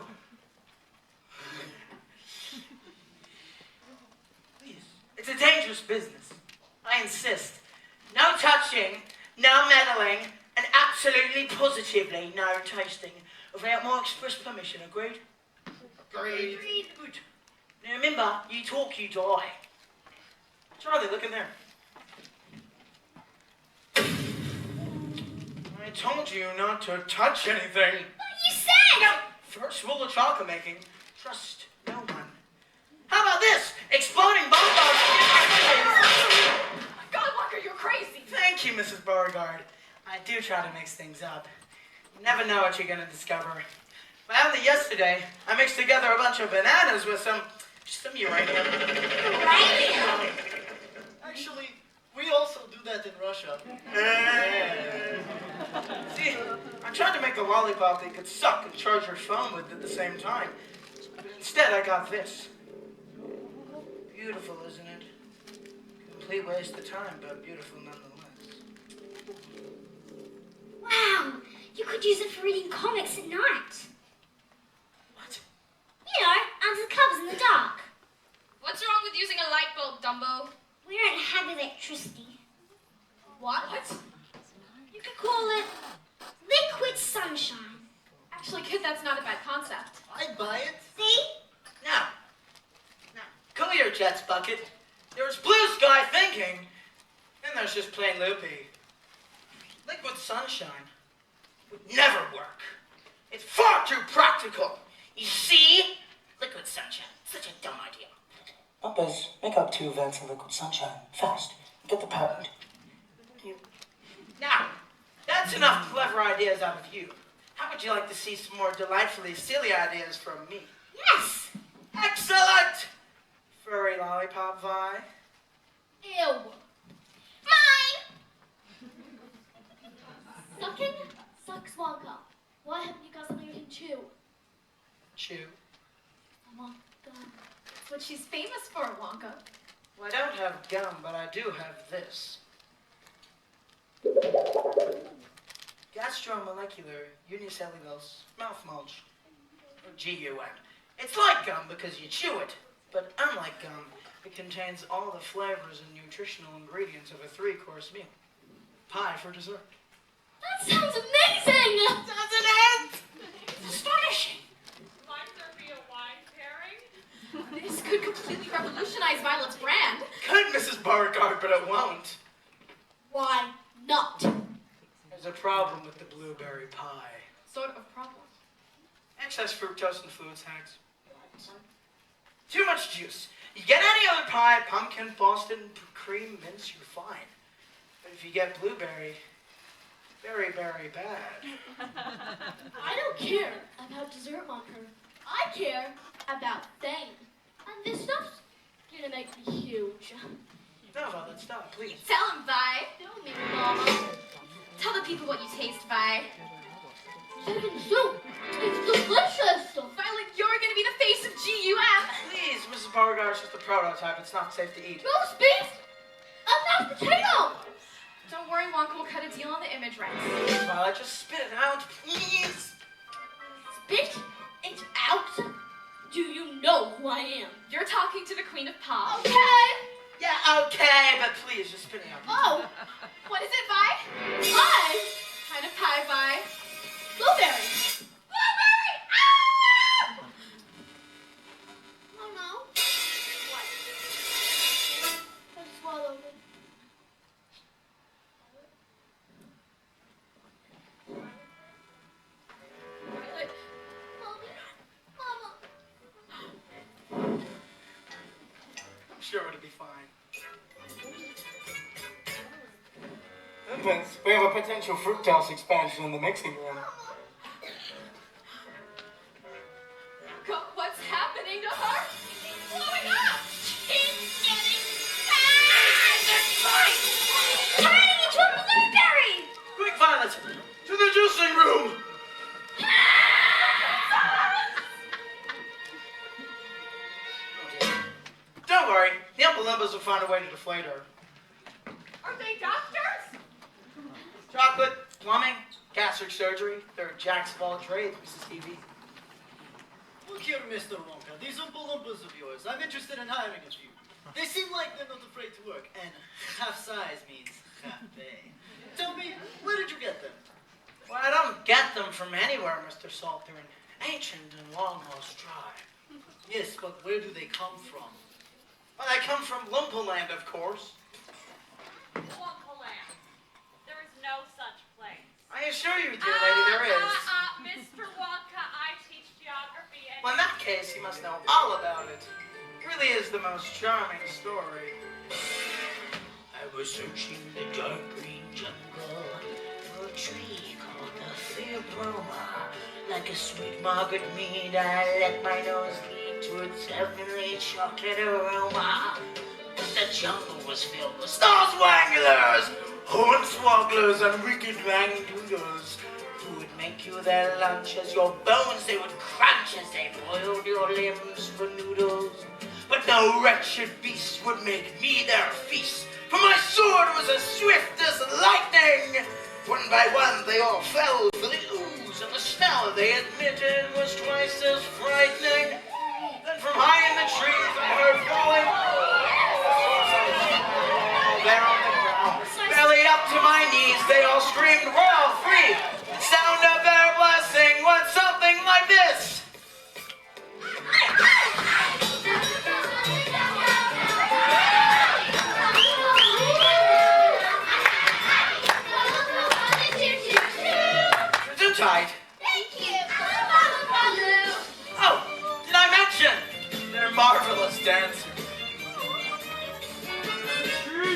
Please, it's a dangerous business. I insist. No touching, no meddling, and absolutely positively no tasting without my express permission. Agreed? Agreed. Good. Now remember, you talk, you die. Charlie, look in there. I told you not to touch anything. What you said? No. First rule of chocolate making, trust no one. How about this? Exploding bonbons. God, Wonka, you're crazy. Thank you, Mrs. Beauregard. I do try to mix things up. You never know what you're going to discover. But only yesterday, I mixed together a bunch of bananas with some uranium. Uranium? Actually, we also do that in Russia. See, I tried to make a lollipop that you could suck and charge your phone with at the same time. But instead, I got this. Beautiful, isn't it? Complete waste of time, but beautiful nonetheless. Wow, you could use it for reading comics at night. What? You know, under the covers in the dark. What's wrong with using a light bulb, Dumbo? We don't have electricity. What? You could call it liquid sunshine. Actually, kid, that's not a bad concept. I'd buy it. See? Now, cool your jets, Bucket. There's blue sky thinking, and there's just plain loopy. Liquid sunshine would never work. It's far too practical. You see? Liquid sunshine, such a dumb idea. Uppers, make up 2 vents of liquid sunshine. Fast. Get the patent. Now, that's enough clever ideas out of you. How would you like to see some more delightfully silly ideas from me? Yes. Excellent! Furry lollipop Vi. Ew. Sucking sucks Wonka. Why haven't you chew. Wonka. That's what she's famous for, Wonka. Well, I don't have gum, but I do have this. Gastromolecular unicellulose mouth mulch. Or GUM. It's like gum because you chew it, but unlike gum, it contains all the flavors and nutritional ingredients of a 3-course meal. Pie for dessert. That sounds amazing! Doesn't it? It's astonishing. Might there be a wine pairing? This could completely revolutionize Violet's brand. Could, Mrs. Beauregard, but it won't. Why not? There's a problem with the blueberry pie. Sort of problem. Excess fructose in foods, Hags. Too much juice. You get any other pie, pumpkin, Boston, cream, mince, you're fine. But if you get blueberry, very, very bad. I don't care about dessert marker. I care about fame. And this stuff's gonna make me huge. No, Violet, stop, please. Tell him, Vi. Don't me, Mama. Tell the people what you taste, Vi. Chicken soup. It's delicious. Violet, you're gonna be the face of GUM. Please, Mrs. Beauregard, it's just a prototype. It's not safe to eat. Roast beef. A mashed potato. Don't worry, Wonka will cut a deal on the image rights. Violet, just spit it out, please. Spit it out. Do you know who I am? You're talking to the Queen of Pop. Okay. Yeah, okay, but please, just spit it out. Oh, What is it, Vi? pie. Kind of pie, Vi. Blueberry. Blueberry! Ah! Oh no. What? I swallowed it. Violet, Mama. I'm sure it'll be fine. Vince, we have a potential fructose expansion in the mixing room. What's happening to her? Blowing up! She's getting fat! Turning into a blueberry! Quick, Violet, to the juicing room! Don't worry, the Oompa Loompas will find a way to deflate her. Are they doctors? Chocolate, plumbing, gastric surgery, they're jacks of all trades, Mrs. TV. Look here, Mr. Wonka. These Oompa Loompas of yours, I'm interested in hiring a few. They seem like they're not afraid to work, and half size means half pay. Tell me, where did you get them? Well, I don't get them from anywhere, Mr. Salt. They're an ancient and long-lost tribe. Yes, but where do they come from? Well, I come from Loompa Land, of course. Wonka Land. There is no such place. I assure you, dear lady, there is. Mr. Wonka, I teach geography and... Well, in that case, you must know all about it. It really is the most charming story. I was searching the dark green jungle for a tree called the Theobroma. Like a sweet margaret mead, I let my nose lead to its heavenly chocolate aroma. But the jungle was filled with star-swanglers, hornswogglers, and wicked wrangdoodles who would make you their lunch as your bones they would crunch as they boiled your limbs for noodles. But no wretched beast would make me their feast, for my sword was as swift as lightning. One by one they all fell for the ooze, and the smell they admitted was twice as frightening. Then from high in the trees I heard falling, there on the ground, belly up to my knees, they all screamed, "We're all free!" The sound of their blessing went something like this. Tight. Thank you! Oh, did I mention? They're marvelous dancers.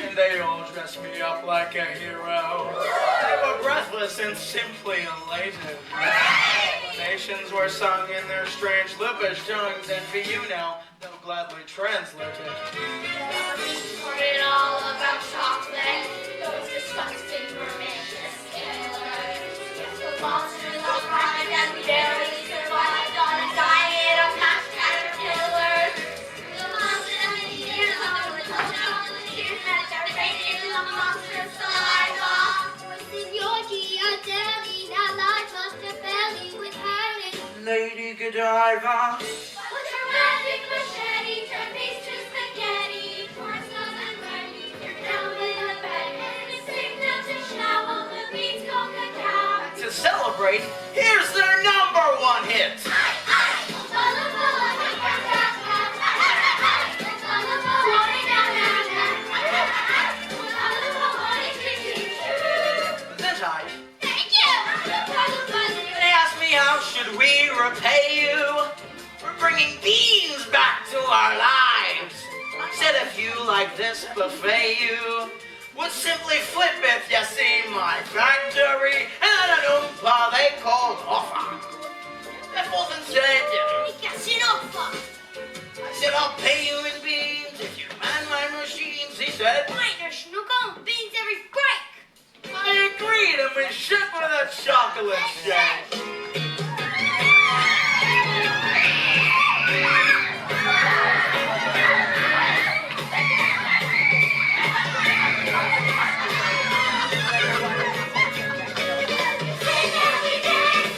And they all dressed me up like a hero. They were breathless and simply elated. Explanations were sung in their strange Lippish tongues, and for you now, they'll gladly translate it. Heard all about chocolate. Those disgusting vermicious killers. The monsters are blind and we barely survived on a diet monster saliva. What's in your Gia Deli? Now life must have belly with hurling. Lady Godiva. What's her magic machete? Turn these to spaghetti. Corn smells and ready. You're down with a bang. It's signal to shower. The beats go cacao. To celebrate, here's their #1 hit. Thank you. They asked me how should we repay you for bringing beans back to our lives. I said if you like this buffet, you would simply flip it, you see, my factory, and an oompa they called offer. That wasn't said. That's an offer. I said I'll pay you in beans if you man my machines, he said. Wait, there's no going beans every break. I agreed, and we shipped with a chocolate shake.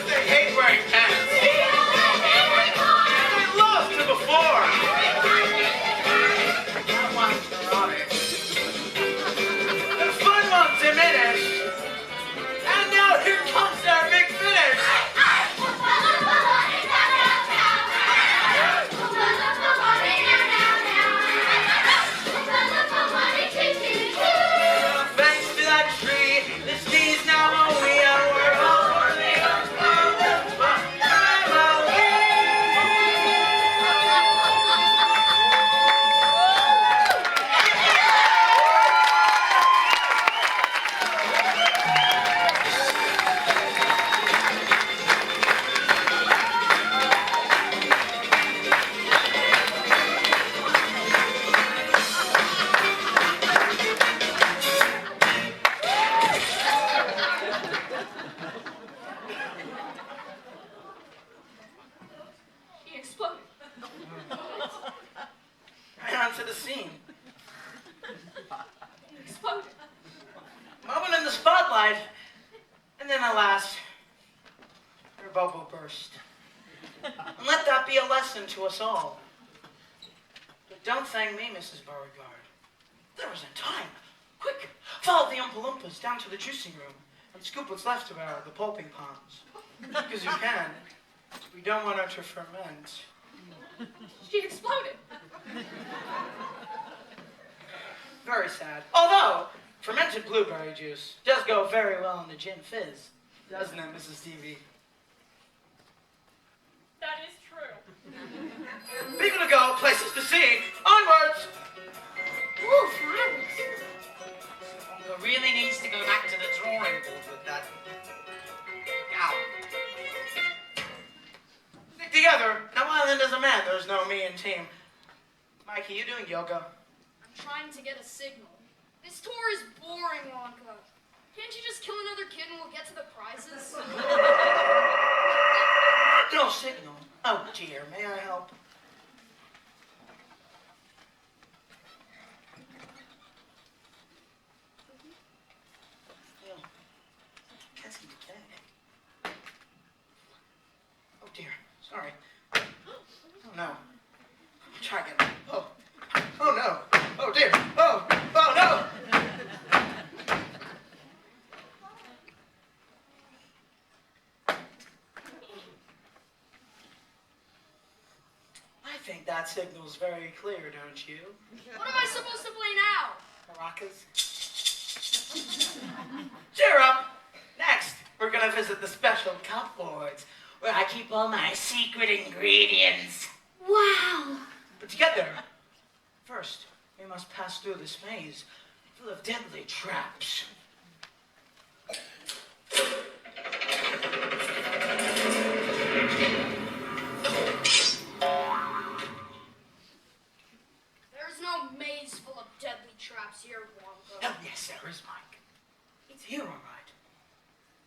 They hate wearing pants. They love to before. That one's neurotic. The fun won't diminish. And now here comes our big finish. Thanks to that tree, this tea's now a we and we're all worthy of He exploded. right onto the scene. He exploded. Moment in the spotlight, and then alas, her bubble burst. And let that be a lesson to us all. But don't thank me, Mrs. Beauregard. There isn't time. Quick, follow the Oompa Loompas down to the juicing room and scoop what's left of the pulping ponds. Because you can. We don't want her to ferment. She exploded. Very sad. Although, fermented blueberry juice does go very well in the gin fizz. Doesn't it, Mrs. Stevie? That is true. People to go, places to see. Onwards! Ooh, fabulous. Wonka really needs to go back to the drawing board with that. Ow. Stick together. No island is a man. There's no me and team. Mikey, you doing yoga? I'm trying to get a signal. This tour is boring, Wonka. Can't you just kill another kid and we'll get to the prizes? No signal. Oh dear, may I help? Yeah. Can't see the tag. Oh dear, sorry. Oh no. Try again. Oh. Oh no. Oh dear. Oh. Oh no. I think that signal's very clear, don't you? What am I supposed to play now? Maracas? Cheer up! Next, we're gonna visit the special cupboards where I keep all my secret ingredients. Wow. But to get there, first, we must pass through this maze full of deadly traps. There's no maze full of deadly traps here, Wonka. Oh, yes, there is, Mike. It's here, all right.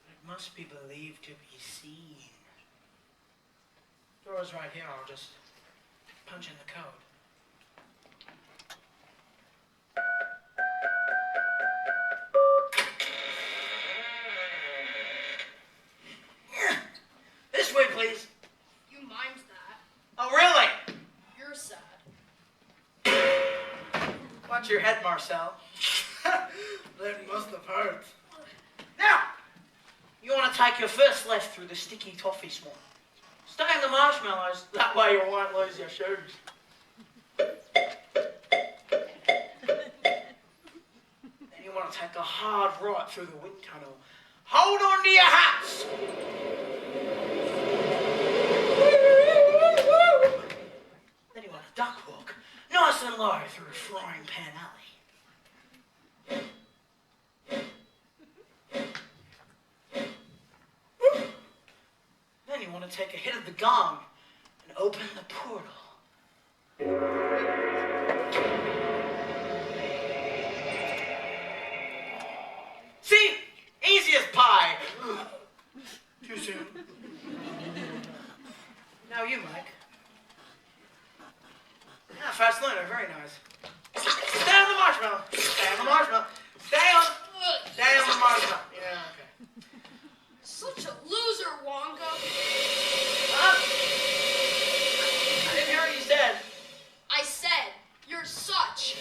But it must be believed to be seen. Door's right here. I'll just punch in the code. to your head, Marcel. That must have hurt. Now, you want to take your first left through the sticky toffee swamp. Stay in the marshmallows, that way you won't lose your shoes. Then you want to take a hard right through the wind tunnel. Hold on to your hats! Then you want to duck walk, nice and low through a frying pan alley. Then you want to take a hit of the gong and open the portal. See? Easy as pie. Too soon. Now you, Mike. Yeah, fast learner, very nice. Stay on the marshmallow. Stay on the marshmallow. Stay on the marshmallow. Yeah, okay. Such a loser, Wonka. Huh? I didn't hear what you said. I said, you're such.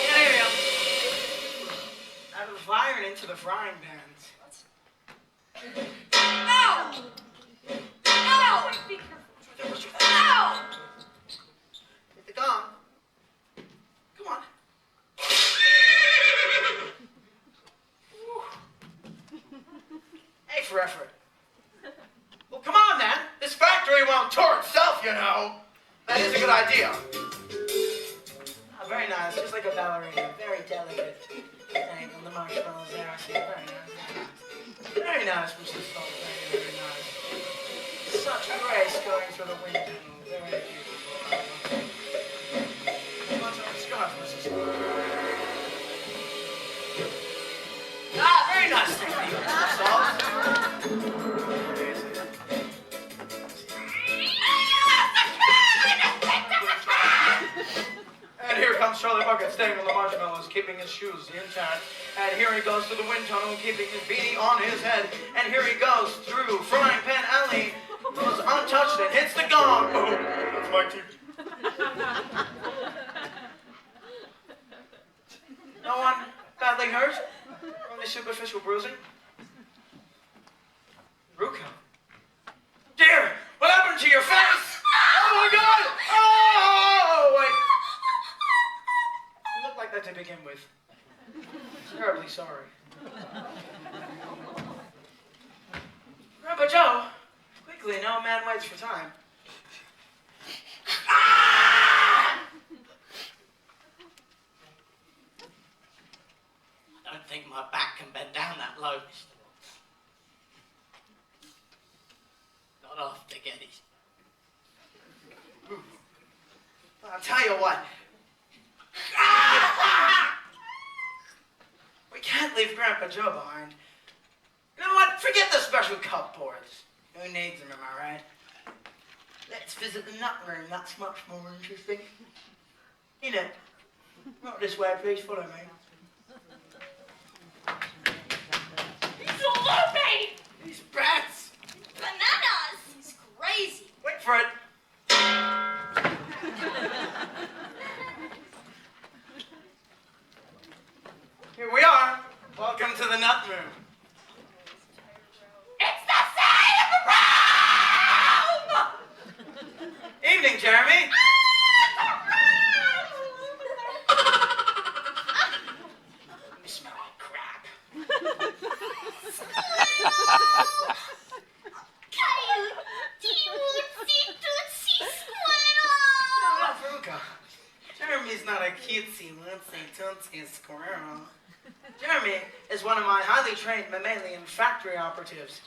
Yeah, there you go. Out of the fire and into the frying pans. Ow! Ow! Be careful. Ow! Hit the gong. Come on. A for effort. Well, come on then. This factory won't tour itself, you know. That is a good idea. Oh, very nice, just like a ballerina. Very delicate. Hang on the marshmallows there. I see. Very nice. Very nice, Mrs. Stone. Very nice. Such grace going through the wind tunnel. Very beautiful. Much on scarf, Mrs. Stone. Ah, very nice technique, Mr. Stone. And here comes Charlie Bucket staying on the marshmallows, keeping his shoes intact. And here he goes to the wind tunnel, keeping his beanie on his head. And here he goes through Frying Pan Alley, goes untouched and hits the gong. Oh, that's my TV. No one badly hurt? Only superficial bruising? Ruka. Dear, what happened to your face? Oh my God! Oh, wait. You look like that to begin with. Terribly sorry. Grandpa Joe, quickly, no man waits for time. I don't think my back can bend down that low, Mr. Watts. Not after Geddes. I'll tell you what. We can't leave Grandpa Joe behind. You know what? Forget the special cupboards. Who needs them, am I right? Let's visit the nut room. That's much more interesting. You know, not this way, please follow me. He's loopy! These brats. Bananas! He's crazy. Wait for it. Here we are. Welcome to the nut room. It's the same room! Evening, Jeremy. You smell like crap. Not Veruca. Jeremy's not a cutesy, wootsy-tootsy squirrel. Jeremy is one of my highly trained mammalian factory operatives.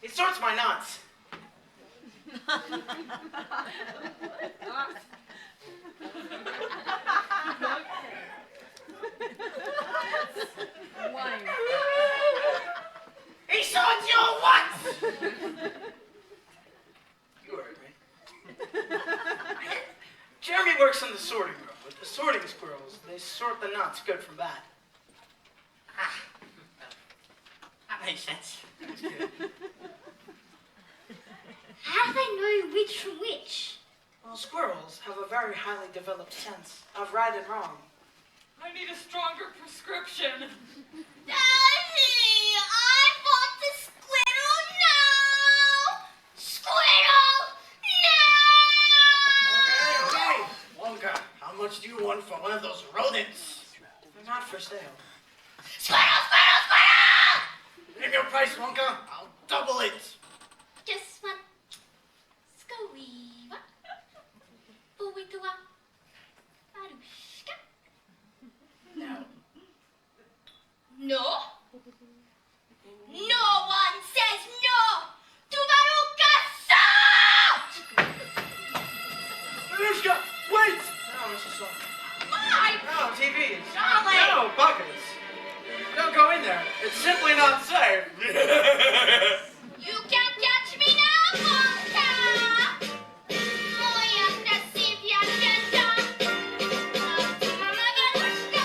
He sorts my nuts. He sorts your what? You heard me. Jeremy works in the sorting room with the sorting squirrels. They sort the nuts, good from bad. Ah, that makes sense. That's good. How do they know which from which? Well, squirrels have a very highly developed sense of right and wrong. I need a stronger prescription. Daddy, I want the squirrel now! Squirrel now! Okay. Wonka, how much do you want for one of those rodents? They're not for sale. Squirrel, squirrel, squirrel! Name your price, Wonka. I'll double it. Just one squeeze. Buwitua. Barushka. No. No? No one says no to Baruka Marushka, wait! No, Mrs. Song. Mike! No, TVs. Charlie! No, buckets. Don't go in there. It's simply not safe. You can't catch me now, Wonka! Moja krasiwia dziewczę. Mama Baruszka.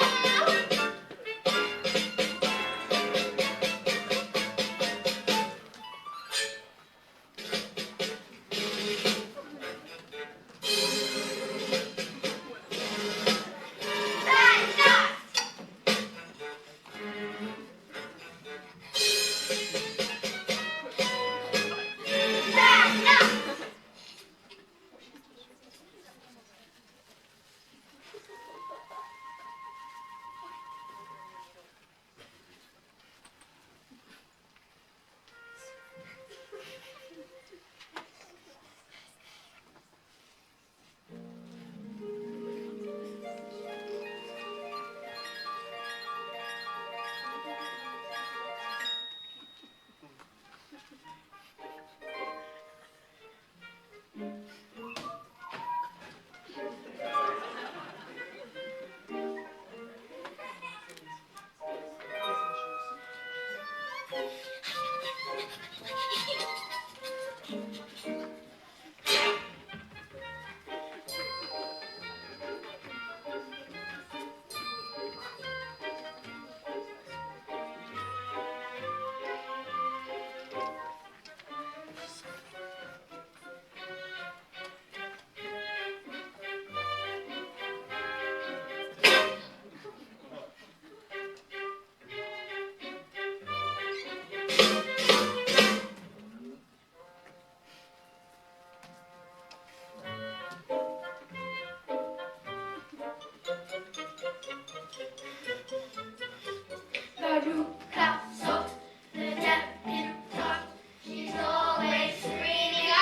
Baruka sot, the deputy front. She's always screaming, I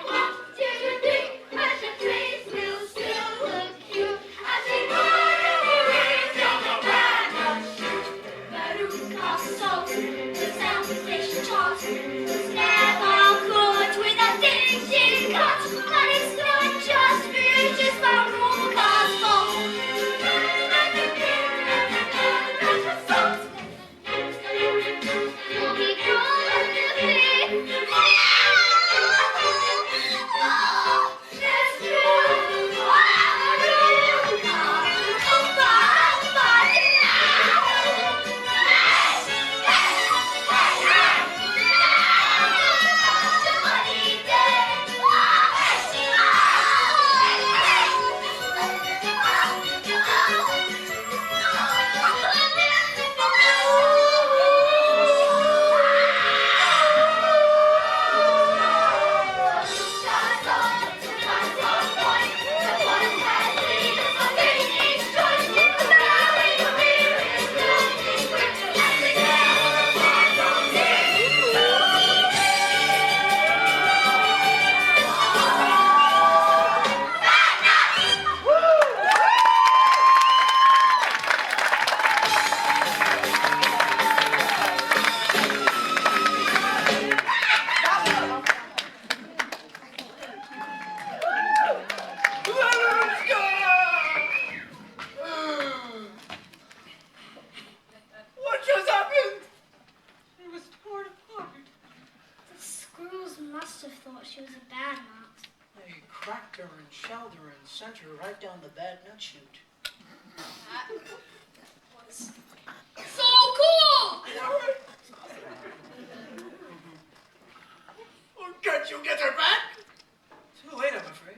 want you to think that your face will still look cute as they run down the random chute. Baruka sot, the sound station chart was never caught with a thing she cut, but it's not just beauty's Baruka's fault. What just happened? It was torn apart. The squirrels must have thought she was a bad nut. They cracked her and shelled her and sent her right down the bad nut chute. That was so cool! Oh, can't you get her back? Too late, I'm afraid.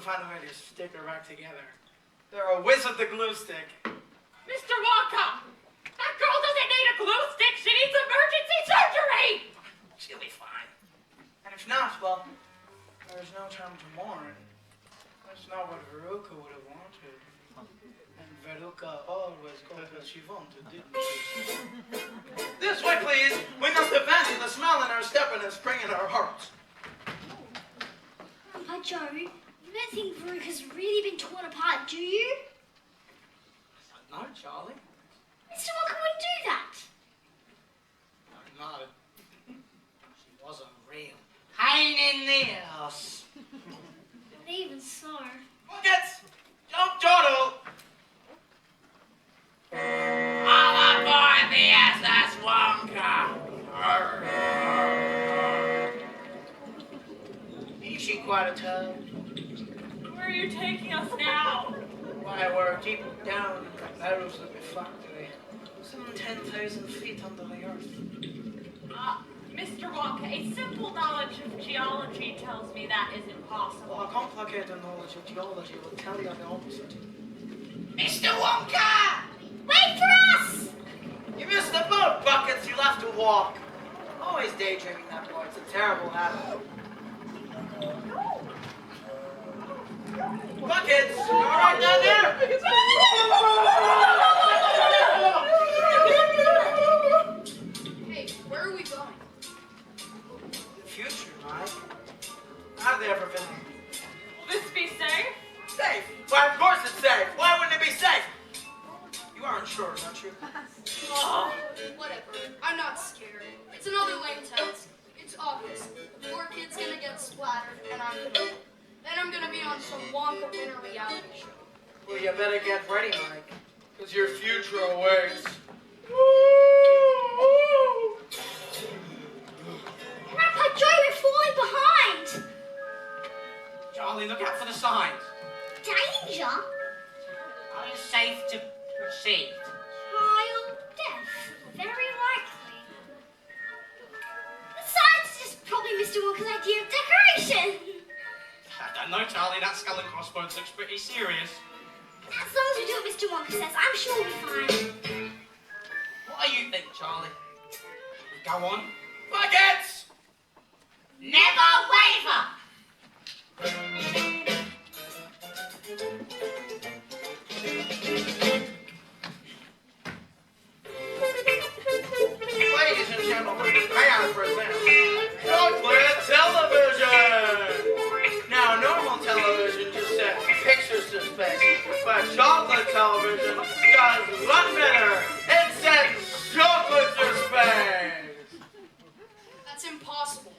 find a way to stick her back together. They're a whiz with the glue stick. Mr. Wonka! That girl doesn't need a glue stick. She needs emergency surgery! She'll be fine. And if not, well, there's no time to mourn. That's not what Veruca would have wanted. And Veruca always got what she wanted, didn't she? This way, please. We must advance with a smile in our step and a spring in our hearts. Grandpa Joe, you don't think Veruca's really been torn apart, do you? I don't know, Charlie. Mr. Wonka wouldn't do that. I know. She was a real pain in the ass. But even so. Buckets! Jump, Jotto! All aboard the SS Wonka! Is she quite a toad? Where are you taking us now? Why, we're deep down in the bowels of the factory. Some 10,000 feet under the earth. Mr. Wonka, a simple knowledge of geology tells me that is impossible. Well, a complicated knowledge of geology will tell you the opposite. Mr. Wonka! Wait for us! You missed the boat, Buckets. You'll have to walk. Always daydreaming, that boy. It's a terrible habit. Buckets! You all right down there? Hey, where are we going? The future, Mike. Have they ever been? Will this be safe? Safe? Why, of course it's safe. Why wouldn't it be safe? You aren't sure, aren't you? Oh, whatever. I'm not scared. It's another lame test. It's obvious. The poor kid's gonna get splattered, and I'm gonna win. Then I'm gonna be on some Wonka winner reality show. Well, you better get ready, Mike. Because your future awaits. Grandpa Joe, we're falling behind! Charlie, look out for the signs. Danger? Are you safe to proceed? Child death. Very likely. Besides, it's just probably Mr. Walker's idea of decoration. I don't know, Charlie. That skull and crossbones looks pretty serious. As long as we do what Mr. Wonka says, I'm sure we'll be fine. What do you think, Charlie? Should we go on? Buckets! Never waver! Ladies and gentlemen, may I present Chocolate Television! Now, normal television just sends pictures to space, but chocolate television does one better. It sends chocolate to space! That's impossible.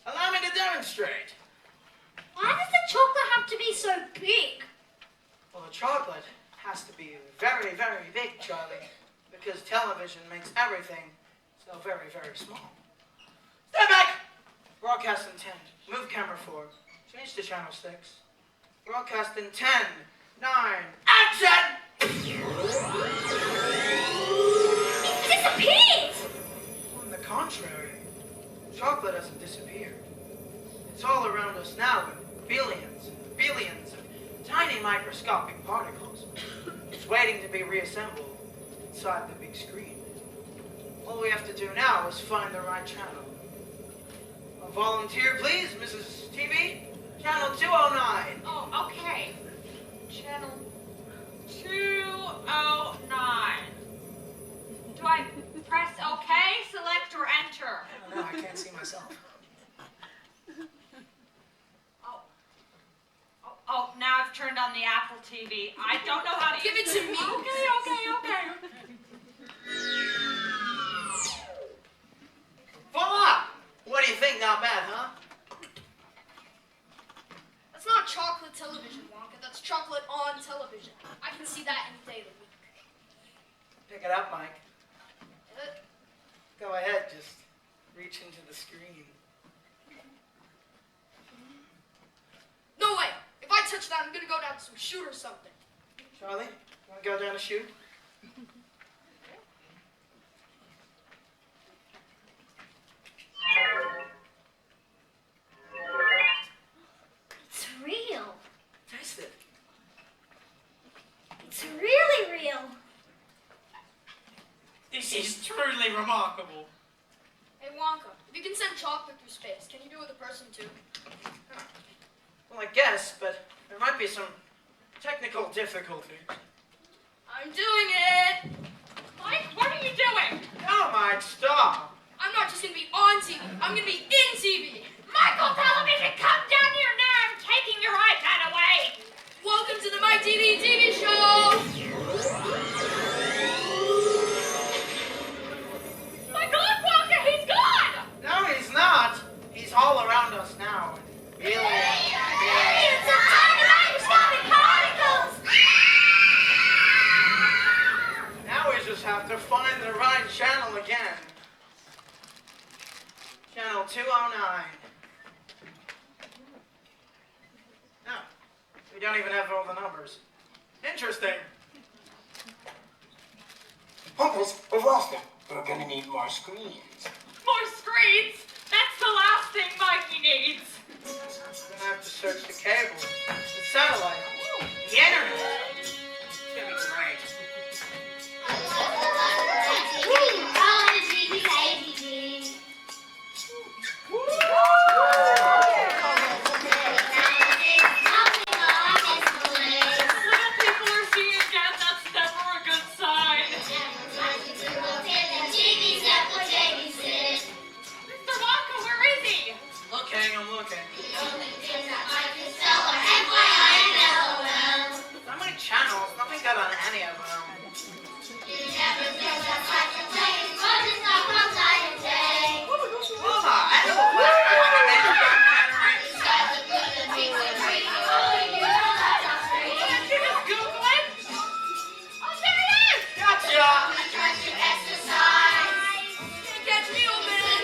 Allow me to demonstrate. Why does the chocolate have to be so big? Well, the chocolate has to be very, very big, Charlie, because television makes everything so very, very small. Step back! Broadcast in 10. Move camera 4. Change to channel 6. Broadcast in 10, 9, action! It disappeared! On the contrary, chocolate hasn't disappeared. It's all around us now in billions and billions of tiny microscopic particles. It's waiting to be reassembled inside the big screen. All we have to do now is find the right channel. A volunteer, please, Mrs. TV? Channel 209. Oh, okay. Channel 209. Do I press OK, select, or enter? No, I can't see myself. Oh, now I've turned on the Apple TV. I don't know how to Give it use to me. Okay. Voila! What do you think? Not bad, huh? That's not chocolate television, Wonka. That's chocolate on television. I can see that any day of the week. Pick it up, Mike. Uh, Go ahead, just reach into the screen. No way! If I touch that, I'm gonna go down to some shoot or something. Charlie, you want to go down and shoot? It's real. really remarkable. Hey Wonka, if you can send chocolate through space, can you do it with a person too? Well, I guess, but there might be some technical difficulties. I'm doing it! Mike, what are you doing? No, Mike, stop. I'm not just gonna be on TV, I'm gonna be in TV! Michael Television, come down here now! I'm taking your iPad away! Welcome to the My TV show! My God, Wonka, he's gone! No, he's not. He's all around us now. Really? It's a tiny microscopic particles! Now we just have to find the right channel again. Channel 209. No, we don't even have all the numbers. Interesting. Puppets, we've lost them. We're gonna need more screens. More screens! That's the last thing Mikey needs! We're gonna have to search the cable, the satellite, the internet. It's gonna be great. Little people are seeing again, that's never a good sign. Mr. Wonka, where is he? Looking, I'm looking. How many channels? Nothing got on any of them. Hold on, I know what Did you just Google it? Oh, there it is! Gotcha! Can't catch me, old man!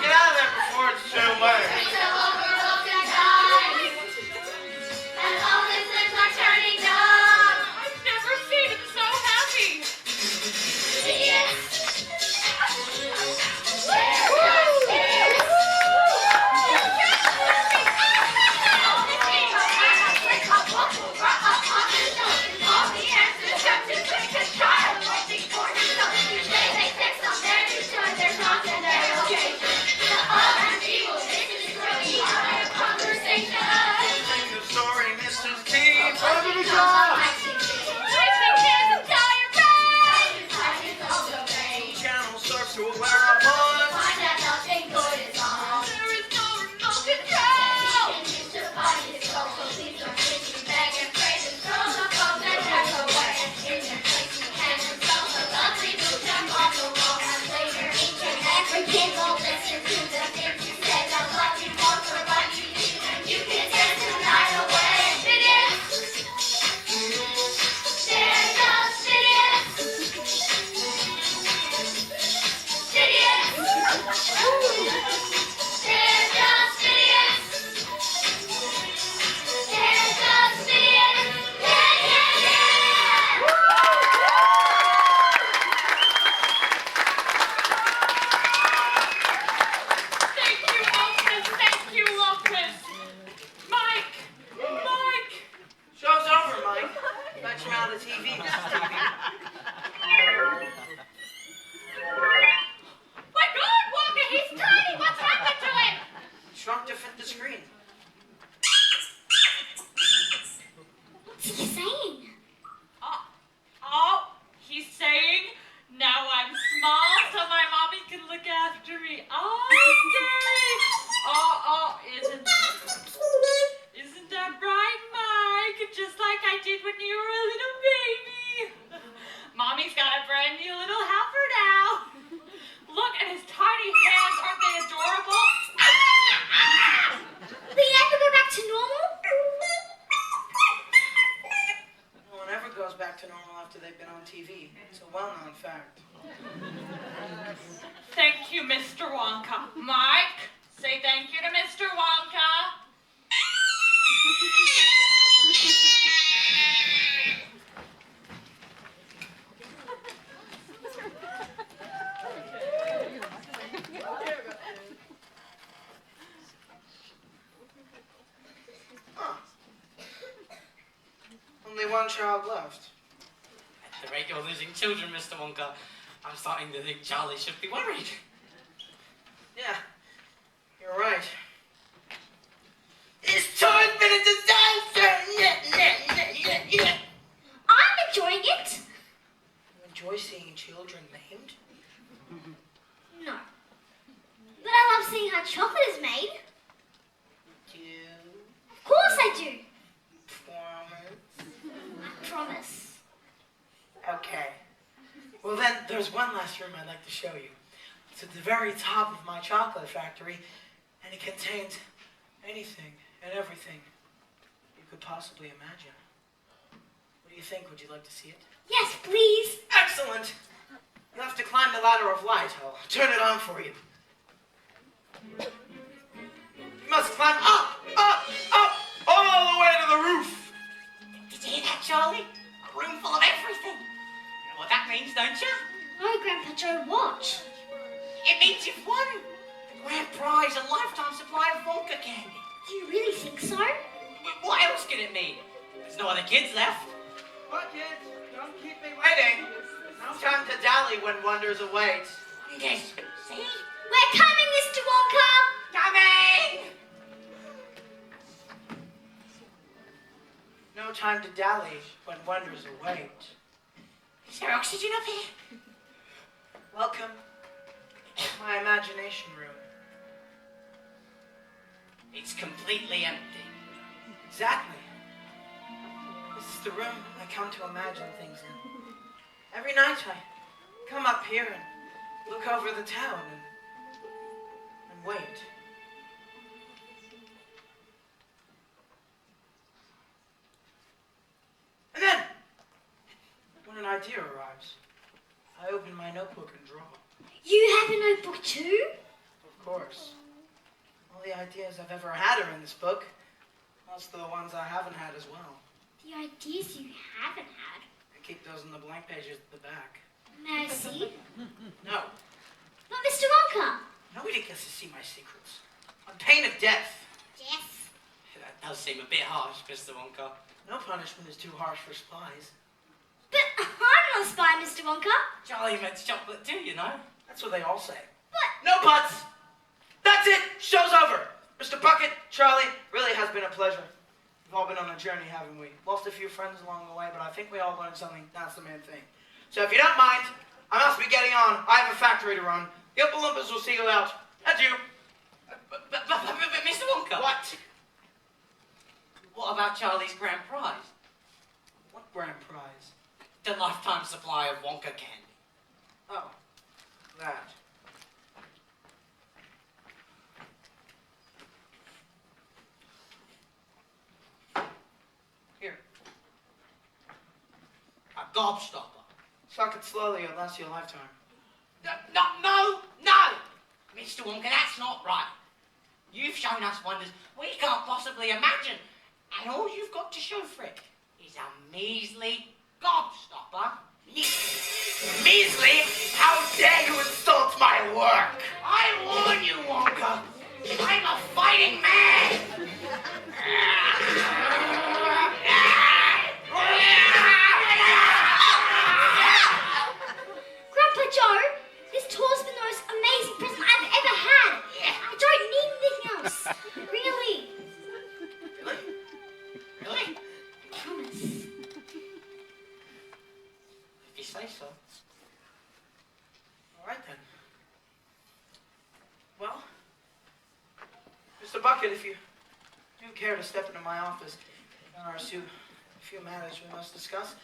Get out of there before it's too late. I've never seen him so happy. Think the story, Mr. T. Channel surf to where I want. There is no remote control. Thank you, Lopez. Thank you, Lopez. Mike! Mike! Show's over, Mike. Fetch him out of the TV, Mr. TV. My God, Wonka, he's tiny! What's happened to him? Shrunk to fit the screen. What's he saying? Oh, he's saying, now I'm small so my mommy can look after me all day. Isn't that right, Mike? Just like I did when you were a little baby. Mommy's got a brand new little helper now. Look at his tiny hands, aren't they adorable? Will he ever go back to normal? No one ever goes back to normal after they've been on TV. It's a well-known fact. Thank you, Mr. Wonka. Mike, say thank you to Mr. Wonka. Huh. Only one child left. At the rate you're losing children, Mr. Wonka, I'm starting to think Charlie should be worried. Yeah, you're right. It's time for the disaster! I'm enjoying it. You enjoy seeing children maimed? No. But I love seeing how chocolate is made. Do Of course I do. promise? I promise. Okay. Well then, there's one last room I'd like to show you. It's at the very top of my chocolate factory, and it contains anything and everything you could possibly imagine. What do you think? Would you like to see it? Yes, please. Excellent! You'll have to climb the ladder of light. I'll turn it on for you. You must climb up, all the way to the roof. Did you hear that, Charlie? A room full of everything. You know what that means, don't you? No, Grandpa Joe, watch. It means you've won. The grand prize, a lifetime supply of Wonka candy. Do you really think so? What else could it mean? There's no other kids left. What, kids? Don't keep me waiting. No time to dally when wonders await. Yes, see? We're coming, Mr. Wonka. Coming! No time to dally when wonders await. Is there oxygen up here? Welcome to my imagination room. It's completely empty. Exactly. This is the room I come to imagine things in. Every night I come up here and look over the town and wait. And then, when an idea arrives, I open my notebook and draw. You have a notebook too? Of course. All the ideas I've ever had are in this book. Most of the ones I haven't had as well. The ideas you haven't had. I keep those in the blank pages at the back. May I see? No. But Mr. Wonka. Nobody gets to see my secrets. On pain of death. Yes. That does seem a bit harsh, Mr. Wonka. No punishment is too harsh for spies. But I'm not a spy, Mr. Wonka. Charlie makes chocolate too, you know. That's what they all say. But No buts! That's it! Show's over! Mr. Bucket, Charlie, really has been a pleasure. We've all been on a journey, haven't we? Lost a few friends along the way, but I think we all learned something. That's the main thing. So if you don't mind, I must be getting on. I have a factory to run. The Oompa Loompas will see you out. Adieu. But Mr. Wonka. What? What about Charlie's grand prize? What grand prize? The lifetime supply of Wonka candy. Oh, that. Here, A gobstopper. suck it slowly, it'll last you a lifetime. No! Mr. Wonka, that's not right. You've shown us wonders we can't possibly imagine. And all you've got to show for it is a measly gobstopper. Measly? How dare you insult my work? I warn you, Wonka. I'm a fighting man. Grandpa Joe, this toy's been the most amazing present I've ever had. I don't need anything else. Really. Really? I promise. If you say so. All right then. Well, Mr. Bucket, if you do care to step into my office, there are a few matters we must discuss.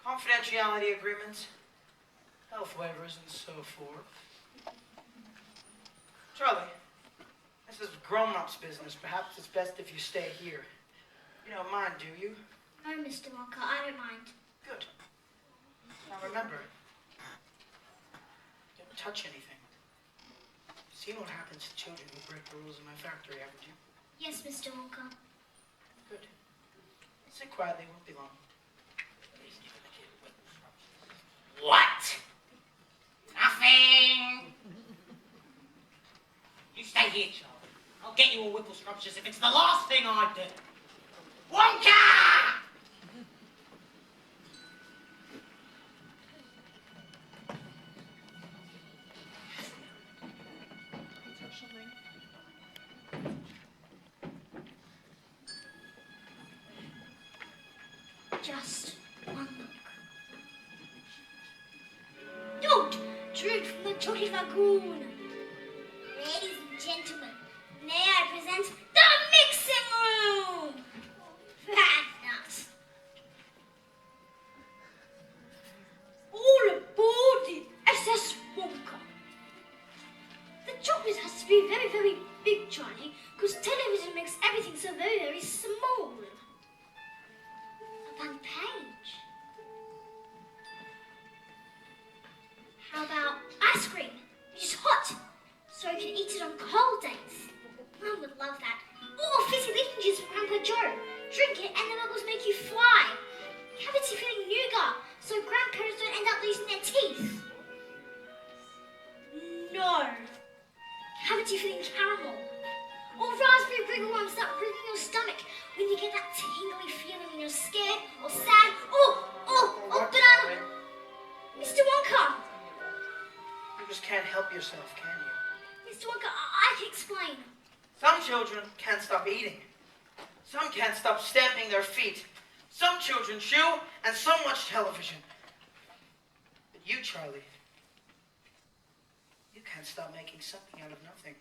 Confidentiality agreements, health waivers, and so forth. Charlie, this is grown-ups business. Perhaps it's best if you stay here. You don't mind, do you? No, Mr. Wonka, I don't mind. Good. Now remember, don't touch anything. You've seen what happens to children who break the rules in my factory, haven't you? Yes, Mr. Wonka. Good. Sit quietly, won't be long. What? Nothing. You stay here, Charlie. I'll get you a whipple scrumptious if it's the last thing I do. Wonka! Just one look. Don't drink from the chocolate lagoon. Ladies and gentlemen, may I present the mixing room? Bad nuts. All aboard the SS Wonka. The chocolate has to be very, very big, Charlie, because television makes everything so very, very small. A blank page. How about ice cream, which is hot, so you can eat it on cold days? Mum would love that. Or fizzy leafing juice from Grandpa Joe. Drink it and the bubbles make you fly. Cavity filling nougat, so grandparents don't end up losing their teeth. No. Cavity filling caramel. Or raspberry wriggle worms that wriggle your stomach when you get that tingly feeling when you're scared or sad or banana. Mr. Wonka! You just can't help yourself, can you? Mr. Wonka, I can explain. Some children can't stop eating. Some can't stop stamping their feet. Some children chew and so much television. But you, Charlie, you can't stop making something out of nothing.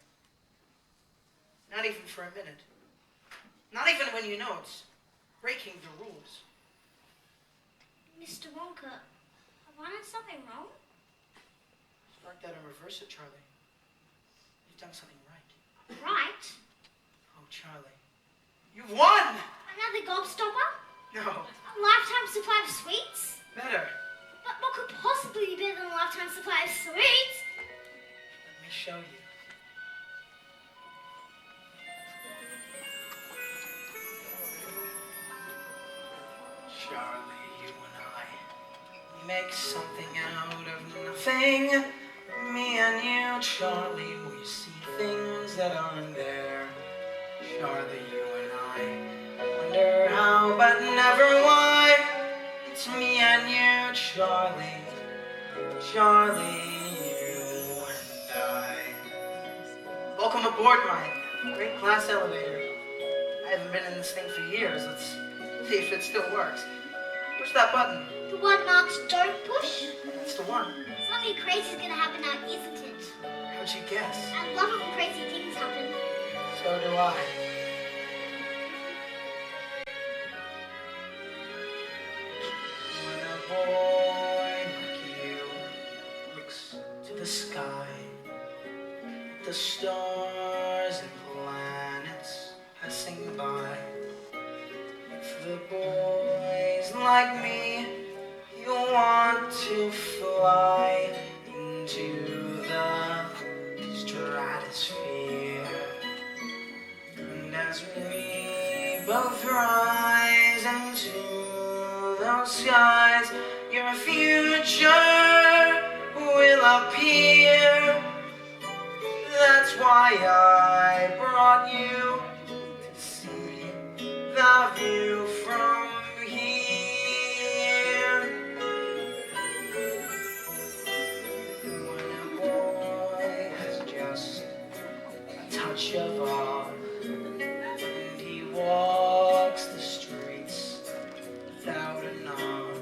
Not even for a minute. Not even when you know it's breaking the rules. Mr. Wonka, have I done something wrong? Start that and reverse it, Charlie. You've done something right. Right? Oh, Charlie. You've won! Another gobstopper? No. A lifetime supply of sweets? Better. But what could possibly be better than a lifetime supply of sweets? Let me show you. Charlie, you and I, we make something out of nothing. Me and you, Charlie, we see things that aren't there. Charlie, you and I wonder how, but never why. It's me and you, Charlie. Charlie, you and I. Welcome aboard my great glass elevator. I haven't been in this thing for years. Let's see if it still works. Push that button. The one marked don't push? That's the one. Something crazy's gonna happen now, isn't it? How'd you guess? I love it when crazy things happen. So do I. When a boy like you looks to the sky, at the stars and planets passing by, for boys like me, you want to fly into the stratosphere. And as we both rise into those skies, your future will appear. That's why I brought you to see the view from here. When a boy has just a touch of awe, and he walks the streets without a nod,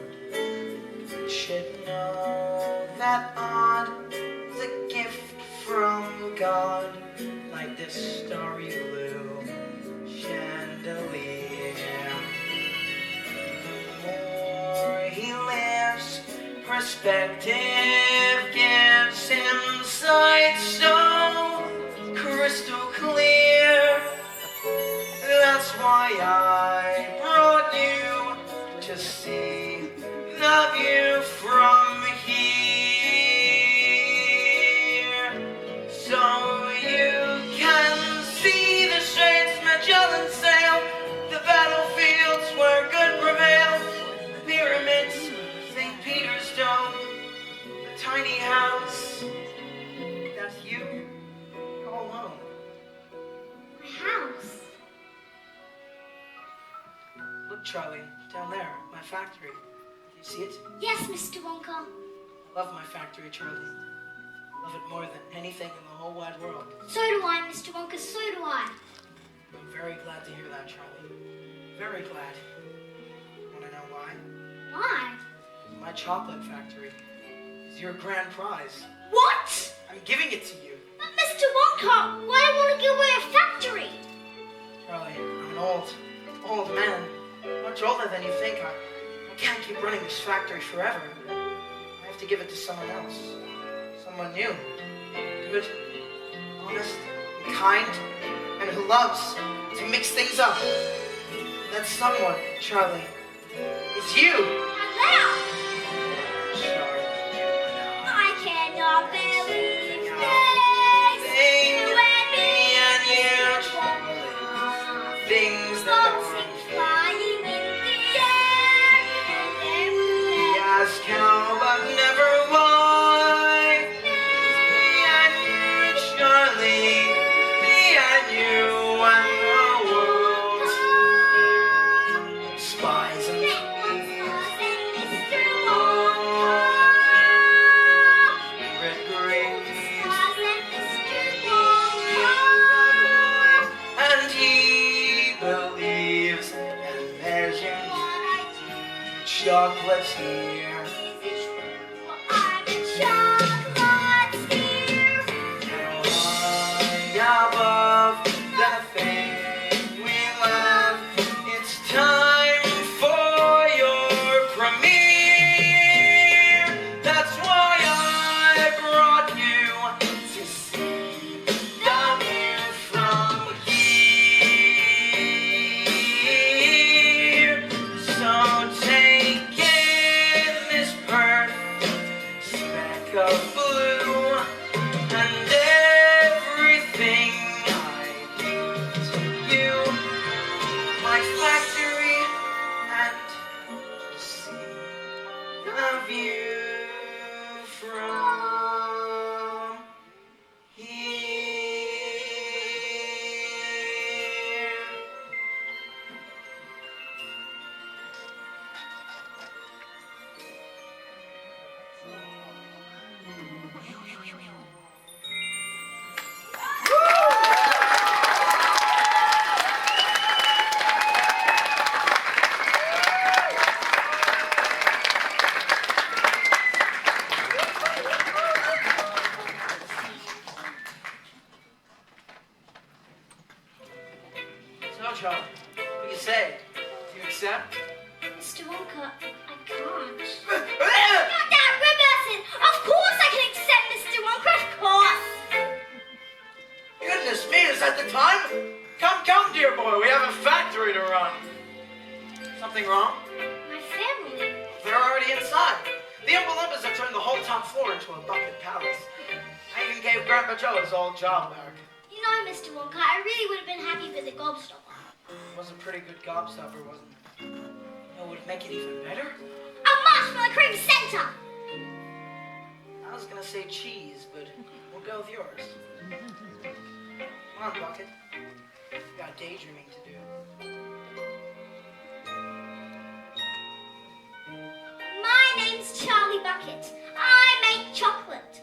you should know that odd is a gift from God, like this starry blue chandelier. The more he lives, perspective gives him sight so crystal clear. That's why I brought you to see the view from here, so you can see the Straits Magellan sail, the battlefields where good prevailed, the pyramids, St. Peter's Dome, the tiny house. That's you, all alone. My house. Look, Charlie, down there, my factory. Do you see it? Yes, Mr. Wonka. I love my factory, Charlie. I love it more than anything in the whole wide world. So do I, Mr. Wonka, so do I. I'm very glad to hear that, Charlie. Very glad. Want to know why? Why? My chocolate factory is your grand prize. What? I'm giving it to you. But Mr. Wonka, why do you want to give away a factory? Charlie, I'm an old man. Much older than you think. I can't keep running this factory forever. I have to give it to someone else. Someone new. Good, honest, and kind, and who loves to mix things up. That someone, Charlie, is you. Now, Charlie. I cannot believe this. You and me and you, Wonka. things that Boats are flying in the air. And we ask how, but never why. Me and you, Charlie. Me and you and the world. Spies and Mr. Wonka. red grapes. Mr. Wonka. And he believes, and there's your What I do chocolates here. is it true? I'm a chocolate here. High above the thing we love, it's time for your premiere. That's why I brought you to see the view from here. So take in this perfect speck of blue and everything I give to you, my factory, and see the view from here. So, Charlie, what do you say? Do you accept? Mr. Wonka, I can't. That reversing! Of course I can accept Mr. Wonka, of course! Goodness me, is that the time? Come, dear boy, we have a factory to run. Something wrong? My family. They're already inside. The Oompa-Loompas have turned the whole top floor into a bucket palace. I even gave Grandpa Joe his old job back. You know, Mr. Wonka, I really would have been happy with a gobstopper. It was a pretty good gobstopper, wasn't it? No, would it make it even better? A marshmallow cream center! I was gonna say cheese, but we'll go with yours. Come on, Bucket. We got daydreaming to do. My name's Charlie Bucket. I make chocolate.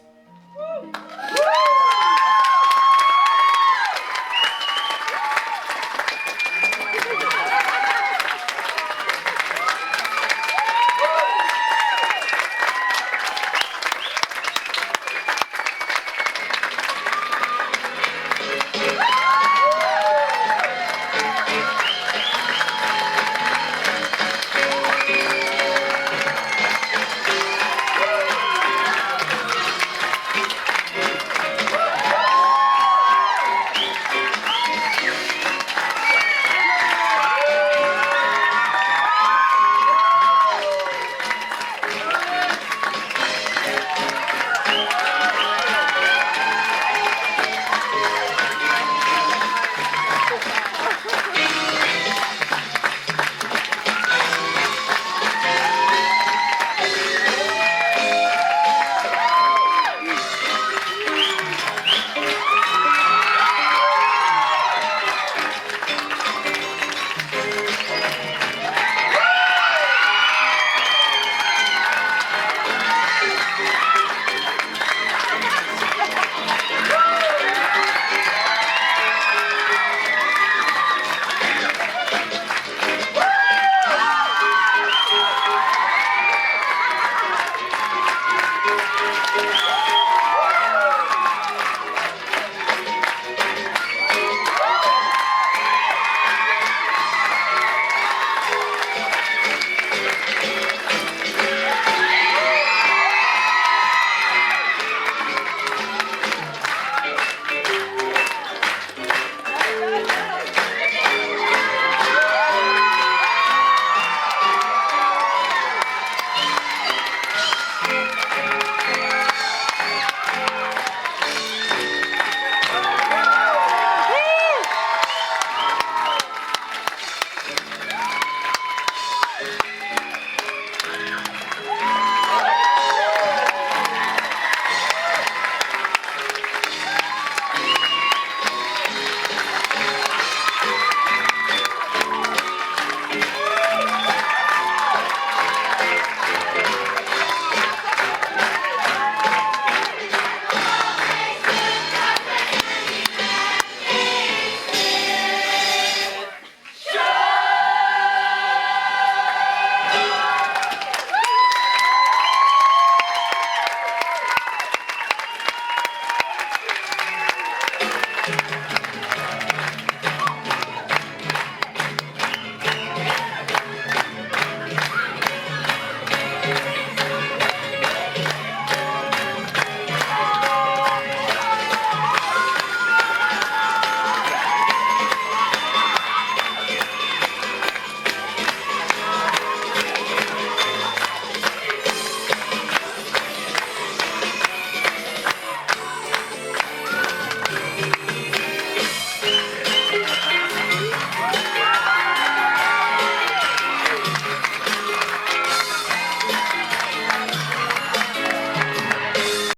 Wonka!